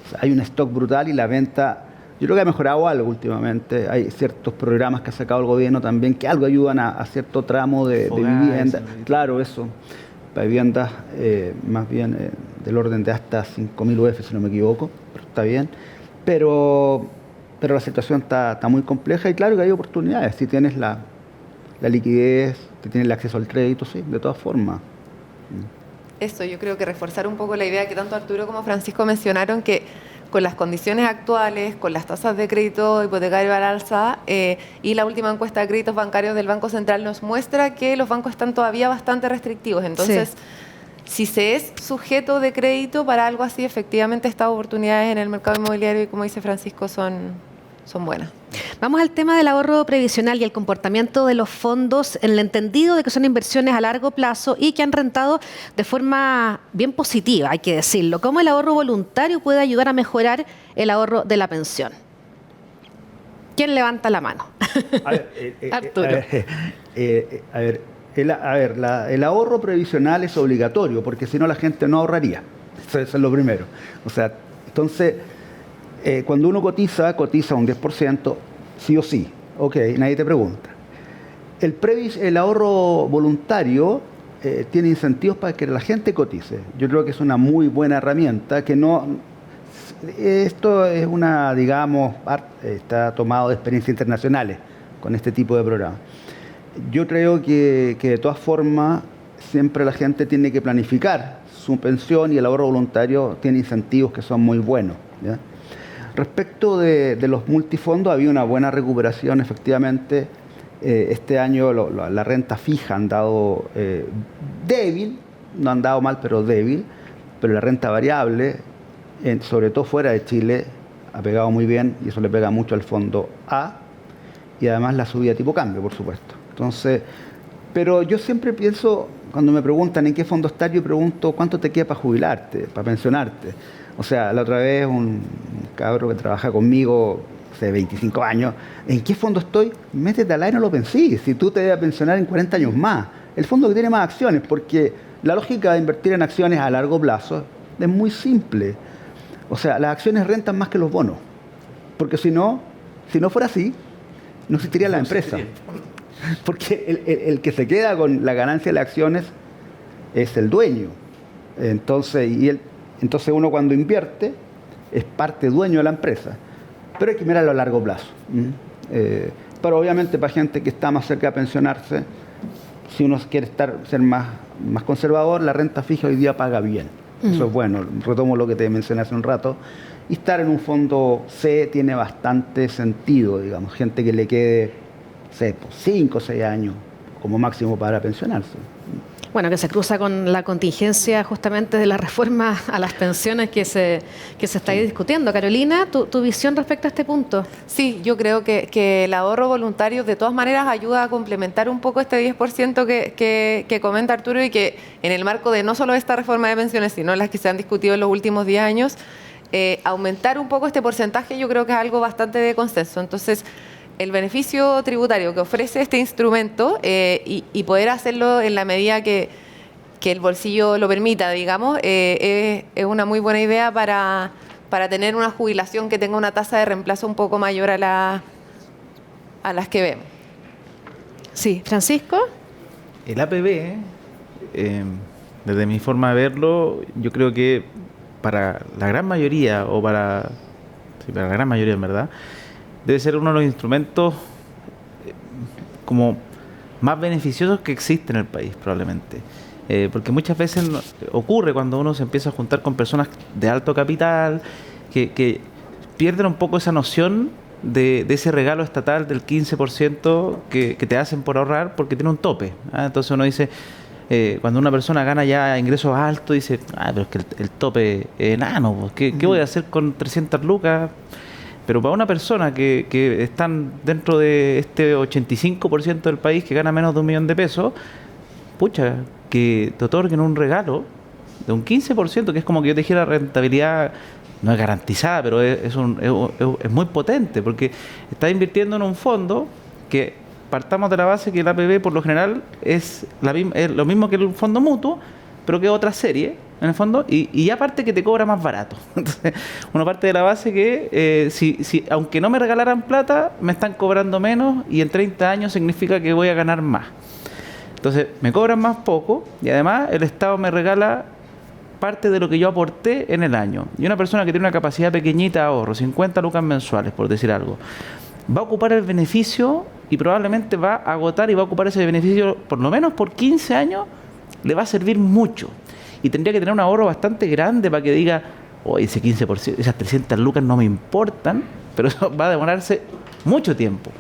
O sea, hay un stock brutal y la venta, yo creo que ha mejorado algo últimamente. Hay ciertos programas que ha sacado el gobierno también que algo ayudan a cierto tramo de vivienda. Claro, eso. Para viviendas más bien del orden de hasta 5.000 UF, si no me equivoco, pero está bien. Pero la situación está muy compleja y claro que hay oportunidades. Si tienes la liquidez, si tienes el acceso al crédito, sí, de todas formas. Eso, yo creo que reforzar un poco la idea que tanto Arturo como Francisco mencionaron, que con las condiciones actuales, con las tasas de crédito hipotecario al alza y la última encuesta de créditos bancarios del Banco Central nos muestra que los bancos están todavía bastante restrictivos. Entonces, si se es sujeto de crédito para algo así, efectivamente estas oportunidades en el mercado inmobiliario, y como dice Francisco, son buenas. Vamos al tema del ahorro previsional y el comportamiento de los fondos en el entendido de que son inversiones a largo plazo y que han rentado de forma bien positiva, hay que decirlo. ¿Cómo el ahorro voluntario puede ayudar a mejorar el ahorro de la pensión? ¿Quién levanta la mano? A ver, Arturo. El ahorro previsional es obligatorio, porque si no la gente no ahorraría. Eso es lo primero. O sea, entonces, cuando uno cotiza un 10%, sí o sí. Ok, nadie te pregunta. El ahorro voluntario tiene incentivos para que la gente cotice. Yo creo que es una muy buena herramienta que no... Esto es una, digamos, está tomado de experiencias internacionales con este tipo de programas. Yo creo que de todas formas siempre la gente tiene que planificar su pensión y el ahorro voluntario tiene incentivos que son muy buenos, ¿ya? Respecto de los multifondos, había una buena recuperación, efectivamente. Este año la renta fija han dado débil, no han dado mal, pero débil, pero la renta variable, sobre todo fuera de Chile, ha pegado muy bien y eso le pega mucho al fondo A y además la subida tipo cambio, por supuesto. Entonces, pero yo siempre pienso, cuando me preguntan en qué fondo estar, yo pregunto cuánto te queda para jubilarte, para pensionarte. O sea, la otra vez un cabro que trabaja conmigo hace 25 años, ¿en qué fondo estoy? Métete al aire y no lo pensís. Si tú te debes pensionar en 40 años más. El fondo que tiene más acciones, porque la lógica de invertir en acciones a largo plazo es muy simple. O sea, las acciones rentan más que los bonos. Porque si no fuera así, no existiría la empresa. Porque el que se queda con la ganancia de las acciones es el dueño. Entonces uno cuando invierte es parte dueño de la empresa, pero hay que mirarlo a largo plazo. Pero obviamente para gente que está más cerca de pensionarse, si uno quiere ser más conservador, la renta fija hoy día paga bien. Eso es bueno, retomo lo que te mencioné hace un rato. Y estar en un fondo C tiene bastante sentido, digamos, gente que le quede 5 o 6 años como máximo para pensionarse. Bueno, que se cruza con la contingencia justamente de la reforma a las pensiones que se está ahí discutiendo. Carolina, ¿tu visión respecto a este punto? Sí, yo creo que el ahorro voluntario de todas maneras ayuda a complementar un poco este 10% que comenta Arturo y que en el marco de no solo esta reforma de pensiones, sino las que se han discutido en los últimos 10 años, aumentar un poco este porcentaje yo creo que es algo bastante de consenso. Entonces, el beneficio tributario que ofrece este instrumento y poder hacerlo en la medida que el bolsillo lo permita, digamos, es una muy buena idea para tener una jubilación que tenga una tasa de reemplazo un poco mayor a las que vemos. Sí, Francisco. El APB, desde mi forma de verlo, yo creo que para la gran mayoría, para la gran mayoría en verdad, debe ser uno de los instrumentos como más beneficiosos que existe en el país, probablemente. Porque muchas veces ocurre cuando uno se empieza a juntar con personas de alto capital que pierden un poco esa noción de ese regalo estatal del 15% que te hacen por ahorrar porque tiene un tope. Entonces uno dice, cuando una persona gana ya ingresos altos, dice, pero es que el tope es enano, pues, ¿qué voy a hacer con 300 lucas? Pero para una persona que están dentro de este 85% del país que gana menos de 1 millón de pesos, pucha, que te otorguen un regalo de un 15%, que es como que yo te dijera rentabilidad, no es garantizada, pero es muy potente, porque estás invirtiendo en un fondo que partamos de la base que el APB por lo general es lo mismo que el fondo mutuo, pero que es otra serie, en el fondo, y aparte que te cobra más barato. Entonces, uno parte de la base que si aunque no me regalaran plata, me están cobrando menos y en 30 años significa que voy a ganar más. Entonces, me cobran más poco y además el Estado me regala parte de lo que yo aporté en el año. Y una persona que tiene una capacidad pequeñita de ahorro, 50 lucas mensuales, por decir algo, va a ocupar el beneficio y probablemente va a agotar y va a ocupar ese beneficio por lo menos por 15 años, le va a servir mucho. Y tendría que tener un ahorro bastante grande para que diga, ese 15%, esas 300 lucas no me importan, pero eso va a demorarse mucho tiempo.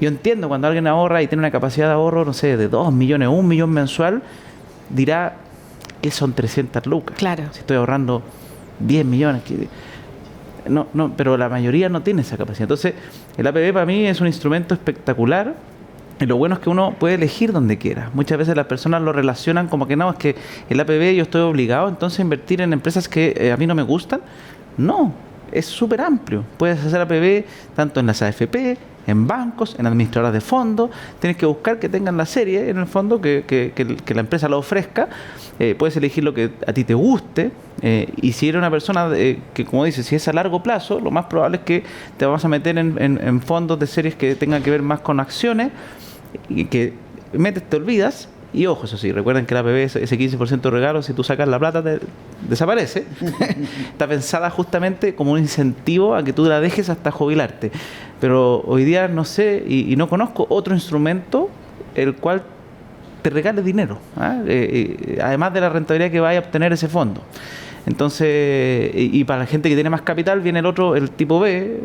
Yo entiendo cuando alguien ahorra y tiene una capacidad de ahorro, no sé, de 2 millones, 1 millón mensual, dirá, ¿qué son 300 lucas? Claro. Si estoy ahorrando 10 millones. No, pero la mayoría no tiene esa capacidad. Entonces, el APB para mí es un instrumento espectacular. Y lo bueno es que uno puede elegir donde quiera. Muchas veces las personas lo relacionan como que no, es que el APB yo estoy obligado entonces a invertir en empresas que a mí no me gustan. No, es súper amplio. Puedes hacer APB tanto en las AFP, en bancos, en administradoras de fondos. Tienes que buscar que tengan la serie en el fondo, que la empresa lo ofrezca. Puedes elegir lo que a ti te guste. Y si eres una persona que, como dices, si es a largo plazo, lo más probable es que te vas a meter en fondos de series que tengan que ver más con acciones y que metes, te olvidas. Y ojo, eso sí, recuerden que la APB, ese 15% de regalo, si tú sacas la plata, desaparece. Está pensada justamente como un incentivo a que tú la dejes hasta jubilarte. Pero hoy día no sé y no conozco otro instrumento el cual te regale dinero, además de la rentabilidad que vaya a obtener ese fondo. Entonces, y para la gente que tiene más capital viene el otro, el tipo B,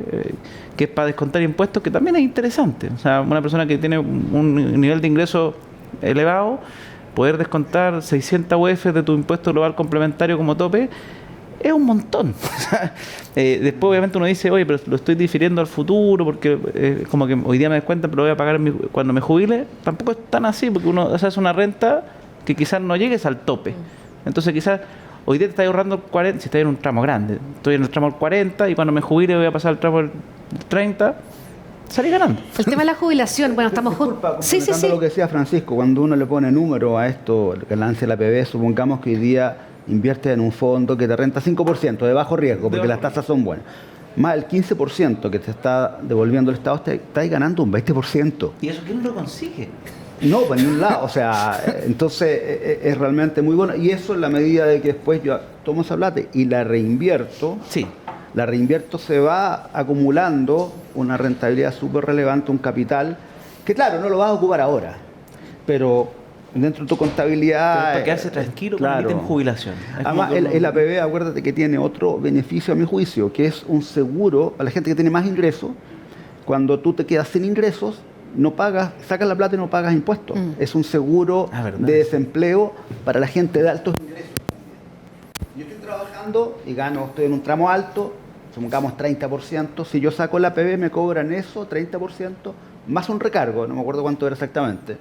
que es para descontar impuestos, que también es interesante. O sea, una persona que tiene un nivel de ingreso elevado, poder descontar 600 UF de tu impuesto global complementario como tope, es un montón. Después obviamente uno dice, oye, pero lo estoy difiriendo al futuro porque como que hoy día me descuentan, pero lo voy a pagar cuando me jubile. Tampoco es tan así, porque uno hace una renta que quizás no llegues al tope. Entonces quizás hoy día te estás ahorrando el 40, si estás en un tramo grande, estoy en el tramo del 40 y cuando me jubile voy a pasar al tramo del 30, salí ganando. El tema de la jubilación, bueno, estamos Disculpa, sí. lo que decía Francisco, cuando uno le pone número a esto, que lance la APB, supongamos que hoy día invierte en un fondo que te renta 5% de bajo riesgo, porque las tasas son buenas. Más el 15% que te está devolviendo el Estado, estás ganando un 20%. ¿Y eso quién lo consigue? No, por ningún lado. O sea, entonces es realmente muy bueno. Y eso en la medida de que después yo tomo esa plata y la reinvierto. Sí. La reinvierto, se va acumulando una rentabilidad súper relevante, un capital, que claro, no lo vas a ocupar ahora, pero dentro de tu contabilidad... Para quedarse tranquilo claro. cuando quiten jubilación. Además, el APB, acuérdate que tiene otro beneficio a mi juicio, que es un seguro a la gente que tiene más ingresos. Cuando tú te quedas sin ingresos, no pagas, sacas la plata y no pagas impuestos. Es un seguro de desempleo para la gente de altos ingresos. Yo estoy trabajando y estoy en un tramo alto, supongamos 30%. Si yo saco la APB, me cobran eso, 30%, más un recargo, no me acuerdo cuánto era exactamente.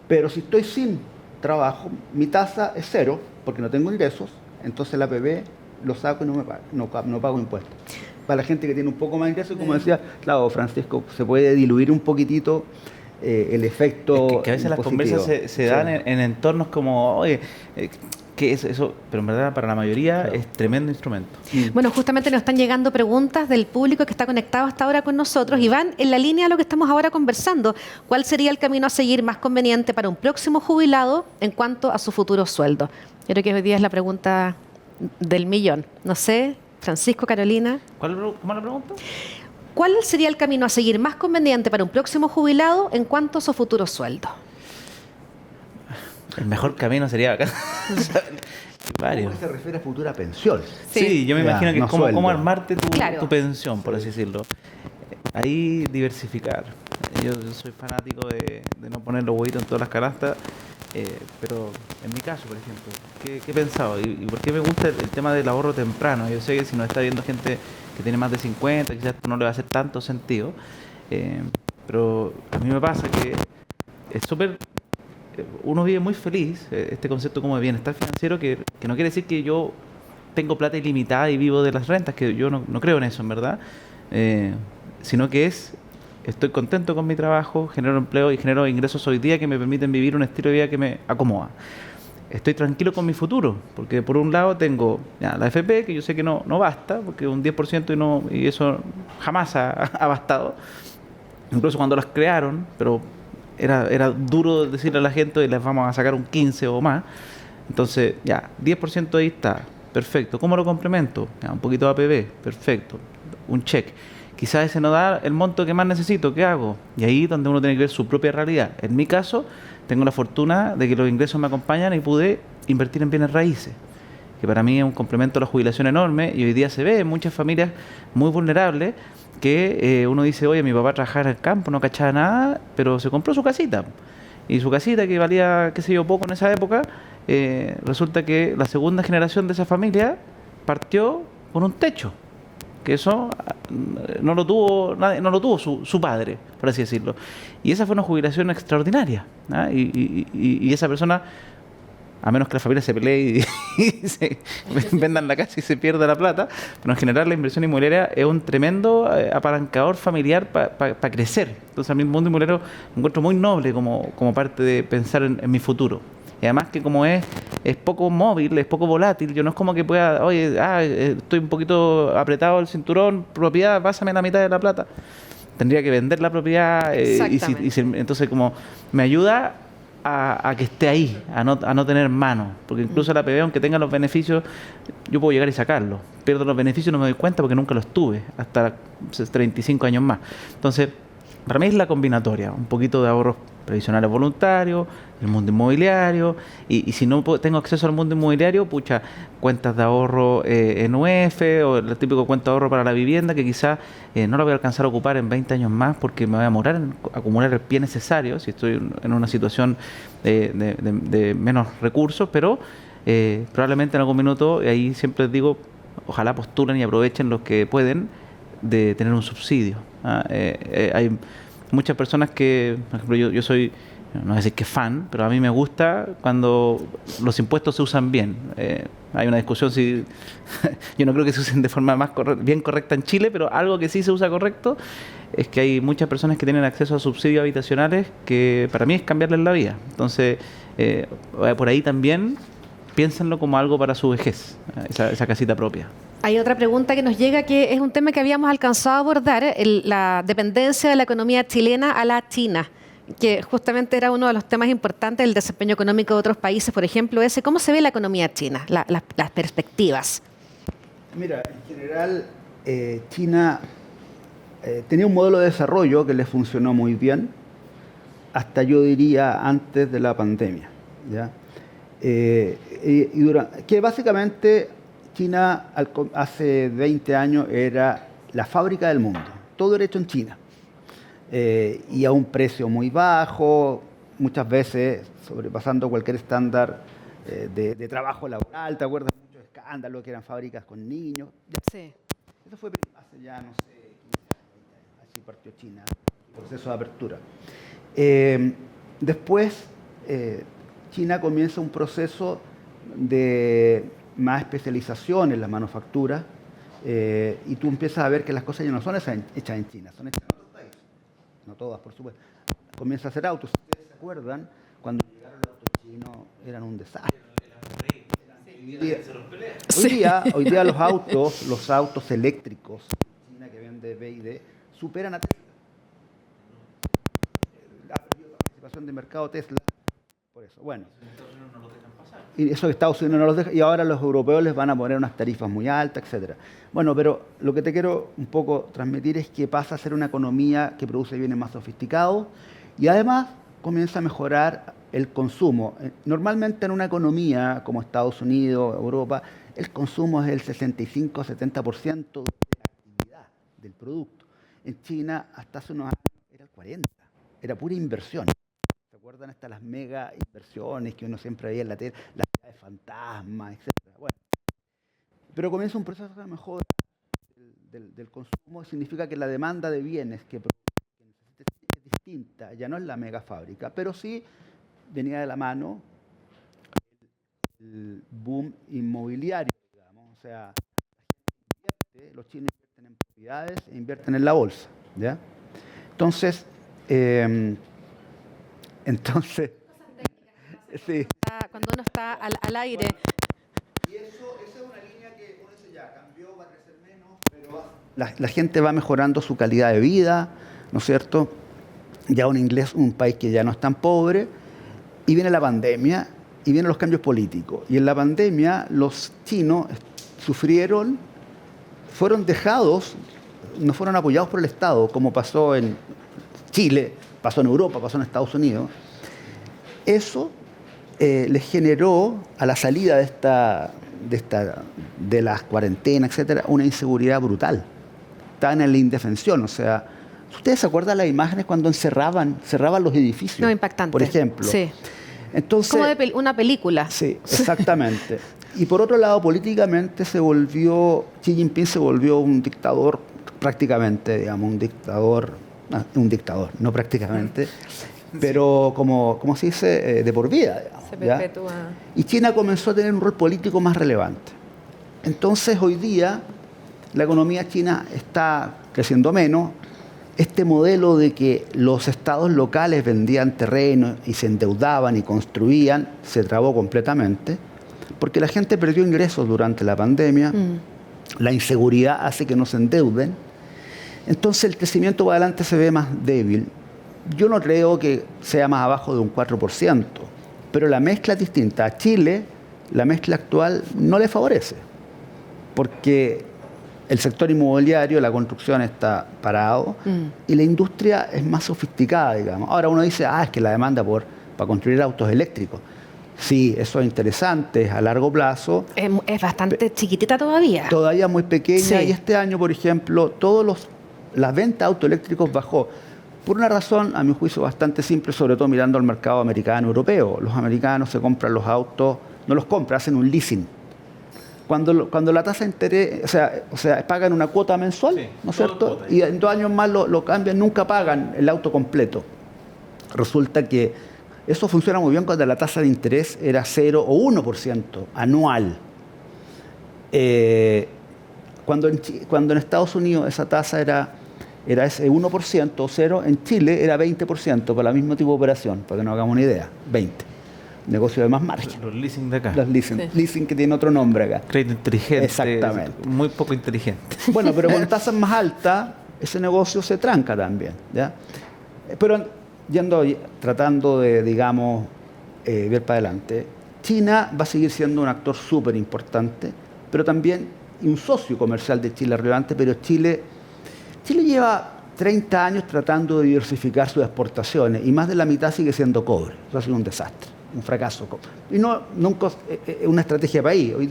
Pero si estoy sin trabajo, mi tasa es 0, porque no tengo ingresos, entonces la APB lo saco y no pago impuestos. Para la gente que tiene un poco más de ingresos, como decía, claro, Francisco, se puede diluir un poquitito el efecto. Es que a veces las conversas se dan en entornos como, oye, ¿qué es eso? Pero en verdad para la mayoría es tremendo instrumento. Bueno, justamente nos están llegando preguntas del público que está conectado hasta ahora con nosotros y van en la línea de lo que estamos ahora conversando. ¿Cuál sería el camino a seguir más conveniente para un próximo jubilado en cuanto a su futuro sueldo? Yo creo que hoy día es la pregunta del millón. No sé, Francisco, Carolina. ¿Cómo la pregunta? ¿Cuál sería el camino a seguir más conveniente para un próximo jubilado en cuanto a su futuro sueldo? El mejor camino sería acá. Varios. Se refiere a futura pensión. Sí, yo me imagino que no es como, sueldo. cómo armarte Claro. tu pensión, por así decirlo. Ahí diversificar. Yo soy fanático de no poner los huevitos en todas las canastas, pero en mi caso, por ejemplo, ¿qué he pensado? ¿Y por qué me gusta el tema del ahorro temprano? Yo sé que si nos está viendo gente que tiene más de 50, quizás no le va a hacer tanto sentido, pero a mí me pasa que es súper... Uno vive muy feliz, este concepto como de bienestar financiero, que no quiere decir que yo tengo plata ilimitada y vivo de las rentas, que yo no creo en eso, en verdad, sino que estoy contento con mi trabajo, genero empleo y genero ingresos hoy día que me permiten vivir un estilo de vida que me acomoda. Estoy tranquilo con mi futuro, porque por un lado tengo la AFP, que yo sé que no basta, porque un 10% y eso jamás ha bastado, incluso cuando las crearon, pero era duro decirle a la gente, les vamos a sacar un 15 o más. Entonces, 10% ahí está, perfecto. ¿Cómo lo complemento? Un poquito de APB, perfecto, un check. Quizás ese no da el monto que más necesito, ¿qué hago? Y ahí es donde uno tiene que ver su propia realidad. En mi caso, tengo la fortuna de que los ingresos me acompañan y pude invertir en bienes raíces, que para mí es un complemento a la jubilación enorme, y hoy día se ve en muchas familias muy vulnerables que uno dice, oye, mi papá trabajaba en el campo, no cachaba nada, pero se compró su casita. Y su casita, que valía, qué sé yo, poco en esa época, resulta que la segunda generación de esa familia partió con un techo, que eso no lo tuvo nadie, no lo tuvo su padre, por así decirlo. Y esa fue una jubilación extraordinaria, ¿ah? Y esa persona, a menos que la familia se pelee y se vendan la casa y se pierda la plata, pero en general la inversión inmobiliaria es un tremendo apalancador familiar para crecer. Entonces a mí el mundo inmobiliario lo encuentro muy noble como parte de pensar en mi futuro. Y además que como es poco móvil, es poco volátil, yo no es como que pueda, oye, estoy un poquito apretado el cinturón, propiedad, pásame la mitad de la plata. Tendría que vender la propiedad, entonces como me ayuda a que esté ahí, a no tener mano, porque incluso la APB, aunque tenga los beneficios, yo puedo llegar y sacarlos. Pierdo los beneficios y no me doy cuenta porque nunca los tuve, hasta 35 años más. Entonces, para mí es la combinatoria, un poquito de ahorros previsionales voluntarios, el mundo inmobiliario, y si no tengo acceso al mundo inmobiliario, cuentas de ahorro en UEF, o el típico cuenta de ahorro para la vivienda, que quizás no la voy a alcanzar a ocupar en 20 años más porque me voy a demorar en acumular el pie necesario si estoy en una situación de menos recursos, pero probablemente en algún minuto, y ahí siempre les digo, ojalá postulen y aprovechen los que pueden de tener un subsidio. Hay muchas personas que, por ejemplo, yo soy, no voy a decir que fan, pero a mí me gusta cuando los impuestos se usan bien. Hay una discusión si yo no creo que se usen de forma bien correcta en Chile, pero algo que sí se usa correcto es que hay muchas personas que tienen acceso a subsidios habitacionales que para mí es cambiarles la vida. Entonces, por ahí también piénsenlo como algo para su vejez, esa casita propia. Hay otra pregunta que nos llega, que es un tema que habíamos alcanzado a abordar, la dependencia de la economía chilena a la China, que justamente era uno de los temas importantes del desempeño económico de otros países, por ejemplo, ¿cómo se ve la economía china, las perspectivas? Mira, en general, China tenía un modelo de desarrollo que le funcionó muy bien, hasta yo diría antes de la pandemia, ¿ya? Que básicamente China hace 20 años era la fábrica del mundo, todo era hecho en China, y a un precio muy bajo, muchas veces sobrepasando cualquier estándar de trabajo laboral. ¿Te acuerdas? Muchos escándalos que eran fábricas con niños. Sí. Eso fue hace ya, no sé, 15 años, así partió China, el proceso de apertura. Después, China comienza un proceso de más especialización en la manufactura, y tú empiezas a ver que las cosas ya no son hechas en China, son hechas en otros países. No todas, por supuesto. Comienza a hacer autos. Si ustedes se acuerdan, cuando llegaron los autos chinos eran un desastre. Hoy día los autos eléctricos en China que vende BYD superan a Tesla. Ha perdido la participación de mercado Tesla. Por eso, bueno. Y eso que Estados Unidos no los deja, y ahora los europeos les van a poner unas tarifas muy altas, etcétera. Bueno, pero lo que te quiero un poco transmitir es que pasa a ser una economía que produce bienes más sofisticados y además comienza a mejorar el consumo. Normalmente en una economía como Estados Unidos, Europa, el consumo es el 65-70% de la actividad del producto. En China, hasta hace unos años, era el 40%. Era pura inversión. ¿Se acuerdan hasta las mega inversiones que uno siempre veía en la tele? Las ciudades fantasmas, etc. Bueno, pero comienza un proceso de mejora del consumo. Significa que la demanda de bienes que necesita es distinta. Ya no es la mega fábrica, pero sí venía de la mano el boom inmobiliario, digamos. O sea, los chinos invierten en propiedades e invierten en la bolsa, ¿ya? Entonces, sí. Cuando uno está al aire. Y esa es una línea que uno dice ya, cambió, va a crecer menos, pero la gente va mejorando su calidad de vida, ¿no es cierto? Ya un país que ya no es tan pobre, y viene la pandemia, y vienen los cambios políticos. Y en la pandemia los chinos fueron dejados, no fueron apoyados por el Estado, como pasó en Chile, pasó en Europa, pasó en Estados Unidos. Eso les generó, a la salida de las cuarentenas, etcétera, una inseguridad brutal. Estaban en la indefensión, o sea, ¿ustedes se acuerdan las imágenes cuando cerraban los edificios? No, impactante. Por ejemplo. Sí. Entonces, como de una película. Sí, exactamente. Y por otro lado, políticamente Xi Jinping se volvió un dictador prácticamente, digamos, un dictador, no prácticamente, pero como se dice, de por vida, digamos, Se perpetúa. Y China comenzó a tener un rol político más relevante. Entonces, hoy día, la economía china está creciendo menos. Este modelo de que los estados locales vendían terrenos y se endeudaban y construían se trabó completamente, porque la gente perdió ingresos durante la pandemia, la inseguridad hace que no se endeuden, entonces el crecimiento para adelante se ve más débil. Yo no creo que sea más abajo de un 4%, pero la mezcla es distinta. A Chile, la mezcla actual no le favorece, porque el sector inmobiliario, la construcción está parado y la industria es más sofisticada, digamos. Ahora uno dice, es que la demanda para construir autos eléctricos. Sí, eso es interesante, es a largo plazo. Es bastante chiquitita todavía. Todavía muy pequeña. Sí. Y este año, por ejemplo, las ventas de autos eléctricos bajó. Por una razón, a mi juicio, bastante simple, sobre todo mirando al mercado americano y europeo. Los americanos se compran los autos, no los compran, hacen un leasing. Cuando la tasa de interés, o sea, pagan una cuota mensual, sí, ¿no es cierto? Y en 2 años más lo cambian, nunca pagan el auto completo. Resulta que eso funciona muy bien cuando la tasa de interés era 0 o 1% anual. Cuando en Estados Unidos esa tasa era ese 1% o 0, en Chile era 20% para el mismo tipo de operación, para que nos hagamos una idea, 20%. Negocio de más margen. Los leasing de acá. Los leasing, sí. Leasing que tiene otro nombre acá. Crédito inteligente. Exactamente. Muy poco inteligente. Bueno, pero con tasas más altas, ese negocio se tranca también, ¿ya? Pero tratando de, digamos, ver para adelante, China va a seguir siendo un actor súper importante, pero también un socio comercial de Chile relevante, pero Chile lleva 30 años tratando de diversificar sus exportaciones y más de la mitad sigue siendo cobre. Eso ha sido un desastre, un fracaso. Y nunca es una estrategia de país. Hoy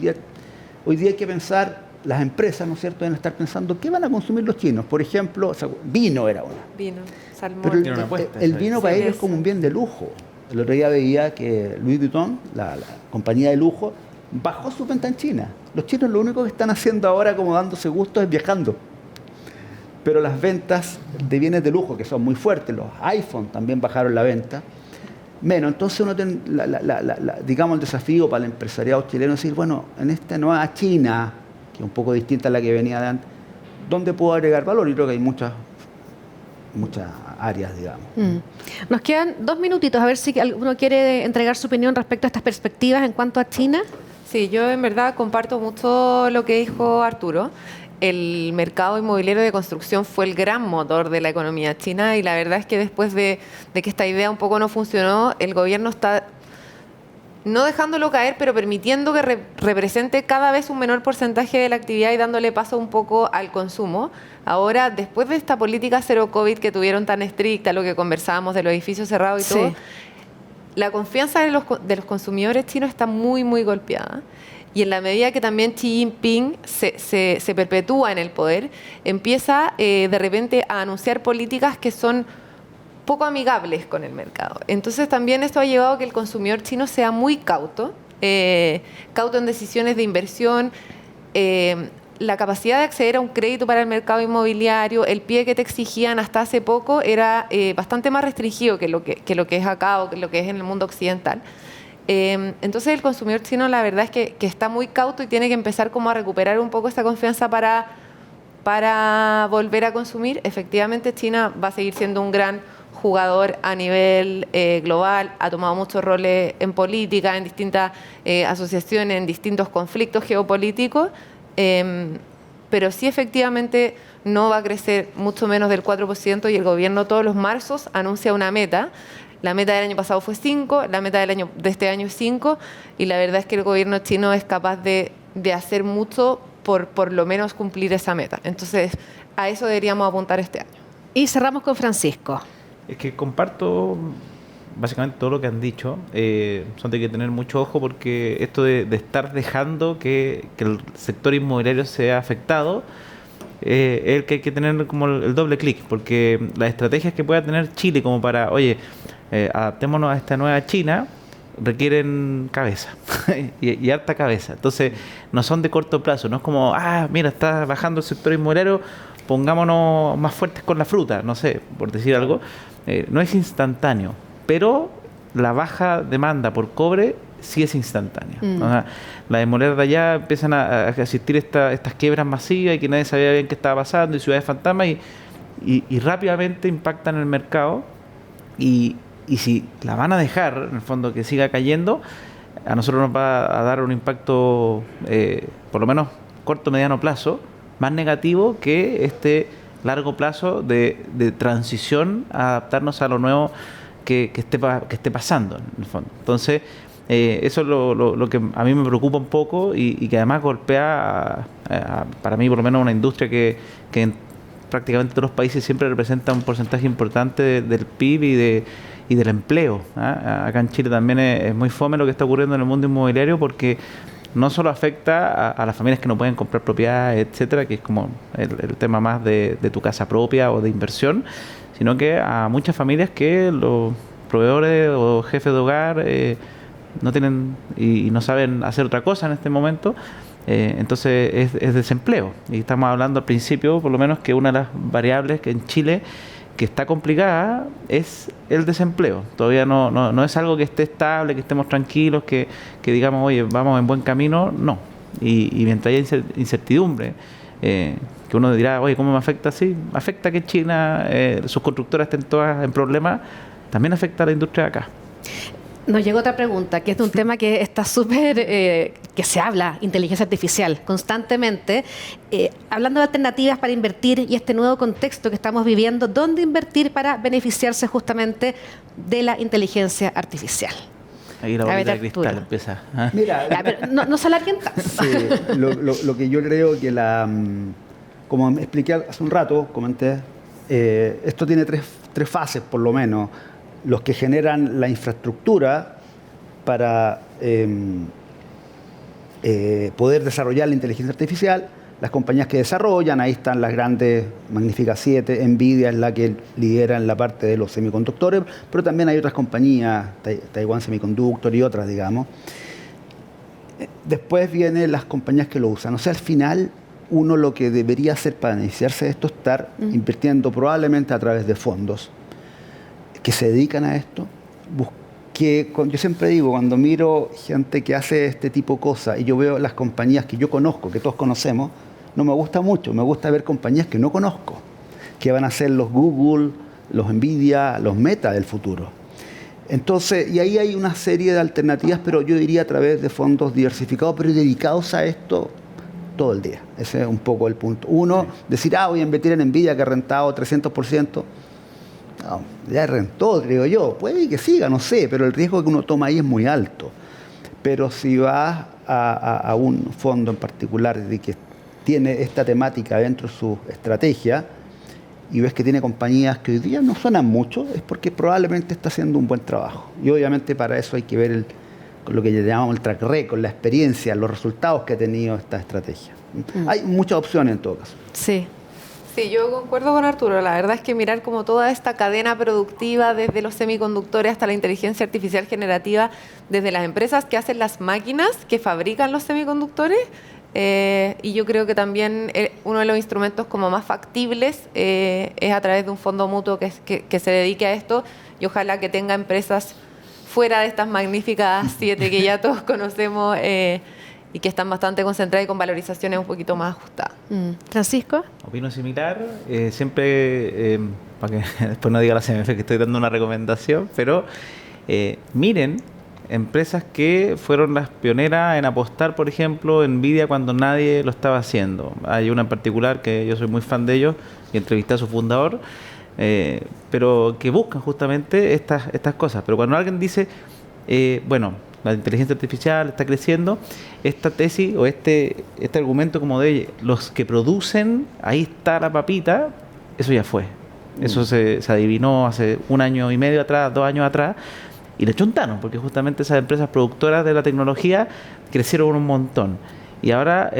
día hay que pensar, las empresas, ¿no es cierto?, deben estar pensando qué van a consumir los chinos. Por ejemplo, vino era una. Vino, salmón. Pero el vino para ellos es como un bien de lujo. El otro día veía que Louis Vuitton, la compañía de lujo, bajó su venta en China. Los chinos lo único que están haciendo ahora, como dándose gusto, es viajando. Pero las ventas de bienes de lujo, que son muy fuertes, los iPhone también bajaron la venta, menos. Entonces uno tiene, digamos, el desafío para el empresariado chileno es decir, bueno, en esta nueva China, que es un poco distinta a la que venía de antes, ¿dónde puedo agregar valor? Y creo que hay muchas áreas, digamos. Nos quedan 2 minutitos, a ver si alguno quiere entregar su opinión respecto a estas perspectivas en cuanto a China. Sí, yo en verdad comparto mucho lo que dijo Arturo. El mercado inmobiliario de construcción fue el gran motor de la economía china y la verdad es que después de que esta idea un poco no funcionó, el gobierno está no dejándolo caer, pero permitiendo que represente cada vez un menor porcentaje de la actividad y dándole paso un poco al consumo. Ahora, después de esta política cero COVID que tuvieron tan estricta, lo que conversábamos de los edificios cerrados y Sí. todo, la confianza de los consumidores chinos está muy, muy golpeada. Y en la medida que también Xi Jinping se perpetúa en el poder, empieza de repente a anunciar políticas que son poco amigables con el mercado. Entonces también esto ha llevado a que el consumidor chino sea muy cauto, cauto en decisiones de inversión, la capacidad de acceder a un crédito para el mercado inmobiliario, el pie que te exigían hasta hace poco era bastante más restringido que lo que es acá o que lo que es en el mundo occidental. Entonces el consumidor chino la verdad es que está muy cauto y tiene que empezar como a recuperar un poco esta confianza para volver a consumir. Efectivamente China va a seguir siendo un gran jugador a nivel global, ha tomado muchos roles en política, en distintas asociaciones, en distintos conflictos geopolíticos, pero sí efectivamente no va a crecer mucho menos del 4% y el gobierno todos los marzos anuncia una meta. La meta del año pasado fue 5, la meta de este año es 5 y la verdad es que el gobierno chino es capaz de hacer mucho por lo menos cumplir esa meta. Entonces, a eso deberíamos apuntar este año. Y cerramos con Francisco. Es que comparto básicamente todo lo que han dicho. Son de que tener mucho ojo porque esto de estar dejando que el sector inmobiliario sea afectado, es el que hay que tener como el doble clic, porque las estrategias que pueda tener Chile como para, oye, adaptémonos a esta nueva China, requieren cabeza y harta cabeza. Entonces, no son de corto plazo, no es como, mira, está bajando el sector inmobiliario, pongámonos más fuertes con la fruta, no sé, por decir algo. No es instantáneo, pero la baja demanda por cobre sí es instantánea. O sea, las inmobiliarias de allá empiezan a asistir estas quiebras masivas y que nadie sabía bien qué estaba pasando, y ciudades fantasmas, y rápidamente impactan el mercado. Y si la van a dejar, en el fondo, que siga cayendo, a nosotros nos va a dar un impacto, por lo menos corto mediano plazo, más negativo que este largo plazo de transición a adaptarnos a lo nuevo que esté pasando, en el fondo. Entonces, eso es lo que a mí me preocupa un poco y que además golpea, para mí por lo menos, una industria que en prácticamente todos los países siempre representa un porcentaje importante del PIB y del empleo. Acá en Chile también es muy fome lo que está ocurriendo en el mundo inmobiliario, porque no solo afecta a las familias que no pueden comprar propiedades, etcétera, que es como el tema más de tu casa propia o de inversión, sino que a muchas familias que los proveedores o jefes de hogar no tienen y no saben hacer otra cosa en este momento. Entonces es desempleo. Y estamos hablando al principio, por lo menos, que una de las variables que en Chile que está complicada es el desempleo. Todavía no es algo que esté estable, que estemos tranquilos, que digamos, oye, vamos en buen camino, no. Y mientras haya incertidumbre, que uno dirá, oye, ¿cómo me afecta? Sí, afecta que China, sus constructoras estén todas en problemas, también afecta a la industria de acá. Nos llegó otra pregunta, que es de un tema que está súper, que se habla, inteligencia artificial, constantemente. Hablando de alternativas para invertir y este nuevo contexto que estamos viviendo, ¿dónde invertir para beneficiarse justamente de la inteligencia artificial? Ahí la bolita de cristal empieza. Mira, no se alarguen tanto. Sí, lo que yo creo que como me expliqué hace un rato, comenté, esto tiene tres fases por lo menos. Los que generan la infraestructura para poder desarrollar la inteligencia artificial, las compañías que desarrollan, ahí están las grandes, Magnífica 7, Nvidia es la que lidera en la parte de los semiconductores, pero también hay otras compañías, Taiwan Semiconductor y otras, digamos. Después vienen las compañías que lo usan. O sea, al final, uno lo que debería hacer para beneficiarse de esto es estar invirtiendo probablemente a través de fondos que se dedican a esto. Yo siempre digo, cuando miro gente que hace este tipo de cosas y yo veo las compañías que yo conozco, que todos conocemos, no me gusta mucho. Me gusta ver compañías que no conozco, que van a ser los Google, los Nvidia, los Meta del futuro. Entonces, y ahí hay una serie de alternativas, pero yo diría a través de fondos diversificados, pero dedicados a esto todo el día. Ese es un poco el punto. Uno, decir, voy a invertir en Nvidia que ha rentado 300%. No, ya rentó, creo yo. Puede que siga, no sé, pero el riesgo que uno toma ahí es muy alto. Pero si vas a un fondo en particular de que tiene esta temática dentro de su estrategia y ves que tiene compañías que hoy día no suenan mucho, es porque probablemente está haciendo un buen trabajo. Y obviamente para eso hay que ver lo que llamamos el track record, la experiencia, los resultados que ha tenido esta estrategia. Hay muchas opciones en todo caso. Sí. Sí, yo concuerdo con Arturo. La verdad es que mirar como toda esta cadena productiva, desde los semiconductores hasta la inteligencia artificial generativa, desde las empresas que hacen las máquinas que fabrican los semiconductores, y yo creo que también uno de los instrumentos como más factibles es a través de un fondo mutuo que se dedique a esto, y ojalá que tenga empresas fuera de estas magníficas 7 que ya todos conocemos, y que están bastante concentradas y con valorizaciones un poquito más ajustadas. Francisco. Opino similar. Siempre, para que después no diga la CMF que estoy dando una recomendación, pero miren empresas que fueron las pioneras en apostar, por ejemplo, Nvidia cuando nadie lo estaba haciendo. Hay una en particular que yo soy muy fan de ellos y entrevisté a su fundador, pero que buscan justamente estas cosas. Pero cuando alguien dice, bueno, la inteligencia artificial está creciendo, esta tesis o este argumento como de los que producen, ahí está la papita, eso ya fue. Eso se adivinó hace 1 año y medio atrás, 2 años atrás, y le chuntaron, porque justamente esas empresas productoras de la tecnología crecieron un montón. Y ahora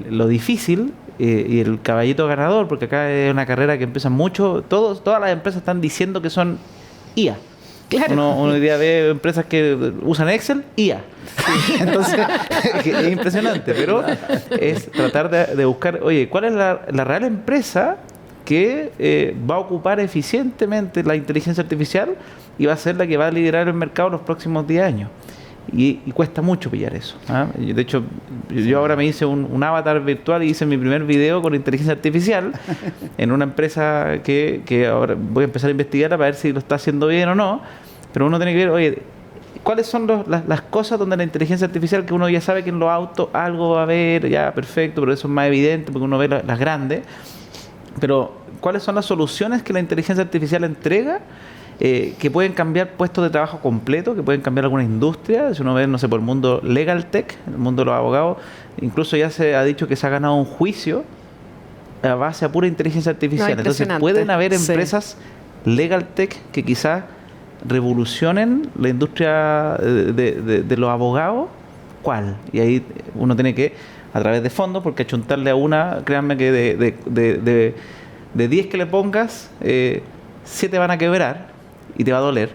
lo difícil y el caballito ganador, porque acá es una carrera que empieza mucho, todas las empresas están diciendo que son IA. Claro. Uno hoy día ve empresas que usan Excel, IA. Entonces, es impresionante, pero es tratar de buscar, oye, ¿cuál es la real empresa que va a ocupar eficientemente la inteligencia artificial y va a ser la que va a liderar el mercado los próximos 10 años? Y cuesta mucho pillar eso. De hecho, yo ahora me hice un avatar virtual y hice mi primer video con inteligencia artificial en una empresa que ahora voy a empezar a investigar para ver si lo está haciendo bien o no. Pero uno tiene que ver, oye, ¿cuáles son las cosas donde la inteligencia artificial, que uno ya sabe que en los autos algo va a haber, ya perfecto, pero eso es más evidente porque uno ve las grandes? Pero ¿cuáles son las soluciones que la inteligencia artificial entrega? Que pueden cambiar puestos de trabajo completos, que pueden cambiar alguna industria. Si uno ve, no sé, por el mundo legal tech, el mundo de los abogados, incluso ya se ha dicho que se ha ganado un juicio a base a pura inteligencia artificial. No, entonces pueden haber empresas legal tech que quizás revolucionen la industria de los abogados. ¿Cuál? Y ahí uno tiene que, a través de fondos, porque achuntarle a una, créanme que de 10 que le pongas, 7 van a quebrar y te va a doler.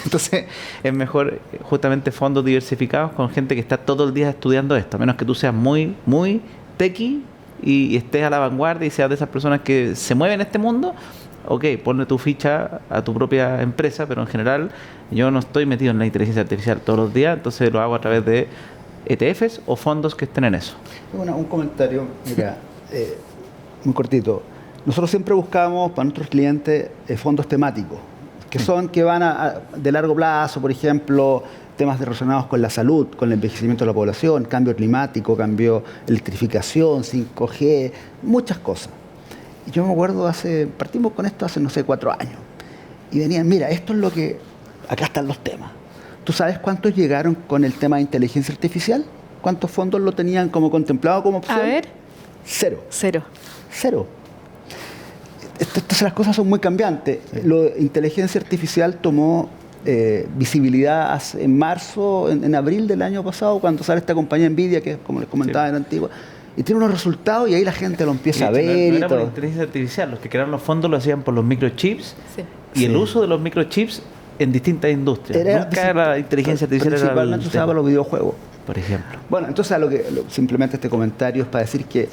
Entonces es mejor justamente fondos diversificados con gente que está todo el día estudiando esto, a menos que tú seas muy, muy techie y estés a la vanguardia y seas de esas personas que se mueven en este mundo. Ok, ponle tu ficha a tu propia empresa, pero en general yo no estoy metido en la inteligencia artificial todos los días, entonces lo hago a través de ETFs o fondos que estén en eso. Un comentario, mira, muy cortito. Nosotros siempre buscamos para nuestros clientes fondos temáticos, que van de largo plazo, por ejemplo, temas relacionados con la salud, con el envejecimiento de la población, cambio climático, electrificación, 5G, muchas cosas. Y yo me acuerdo, partimos con esto hace, no sé, 4 años. Y venían, mira, esto es lo que, acá están los temas. ¿Tú sabes cuántos llegaron con el tema de inteligencia artificial? ¿Cuántos fondos lo tenían como contemplado como opción? A ver. 0. 0. Entonces las cosas son muy cambiantes. Sí. Inteligencia artificial tomó visibilidad en marzo, en abril del año pasado, cuando sale esta compañía Nvidia, que como les comentaba, era antigua, y tiene unos resultados y ahí la gente lo empieza a ver. No era por inteligencia artificial, los que crearon los fondos lo hacían por los microchips y el uso de los microchips en distintas industrias. Nunca la inteligencia artificial era principalmente usaba para los videojuegos, por ejemplo. Bueno, entonces simplemente este comentario es para decir que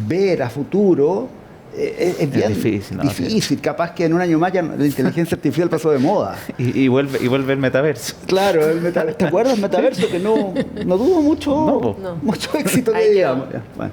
ver a futuro es bien difícil, ¿no? Difícil. Capaz que en un año más ya la inteligencia artificial pasó de moda. Y vuelve el metaverso. Claro, ¿te acuerdas del metaverso? Que no tuvo mucho éxito, que digamos. Bueno.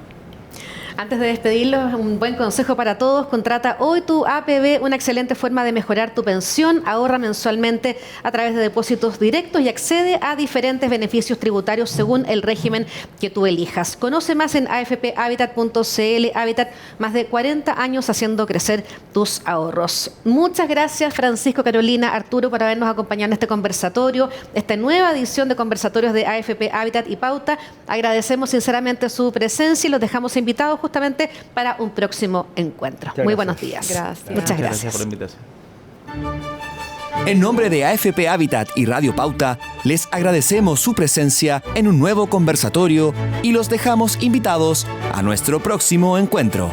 Antes de despedirlos, un buen consejo para todos. Contrata hoy tu APB, una excelente forma de mejorar tu pensión. Ahorra mensualmente a través de depósitos directos y accede a diferentes beneficios tributarios según el régimen que tú elijas. Conoce más en afphabitat.cl. Habitat, más de 40 años haciendo crecer tus ahorros. Muchas gracias, Francisco, Carolina, Arturo, por habernos acompañado en este conversatorio, esta nueva edición de conversatorios de AFP Habitat y Pauta. Agradecemos sinceramente su presencia y los dejamos invitados justamente para un próximo encuentro. Muy buenos días. Gracias. Muchas gracias. Gracias por la invitación. En nombre de AFP Habitat y Radio Pauta, les agradecemos su presencia en un nuevo conversatorio y los dejamos invitados a nuestro próximo encuentro.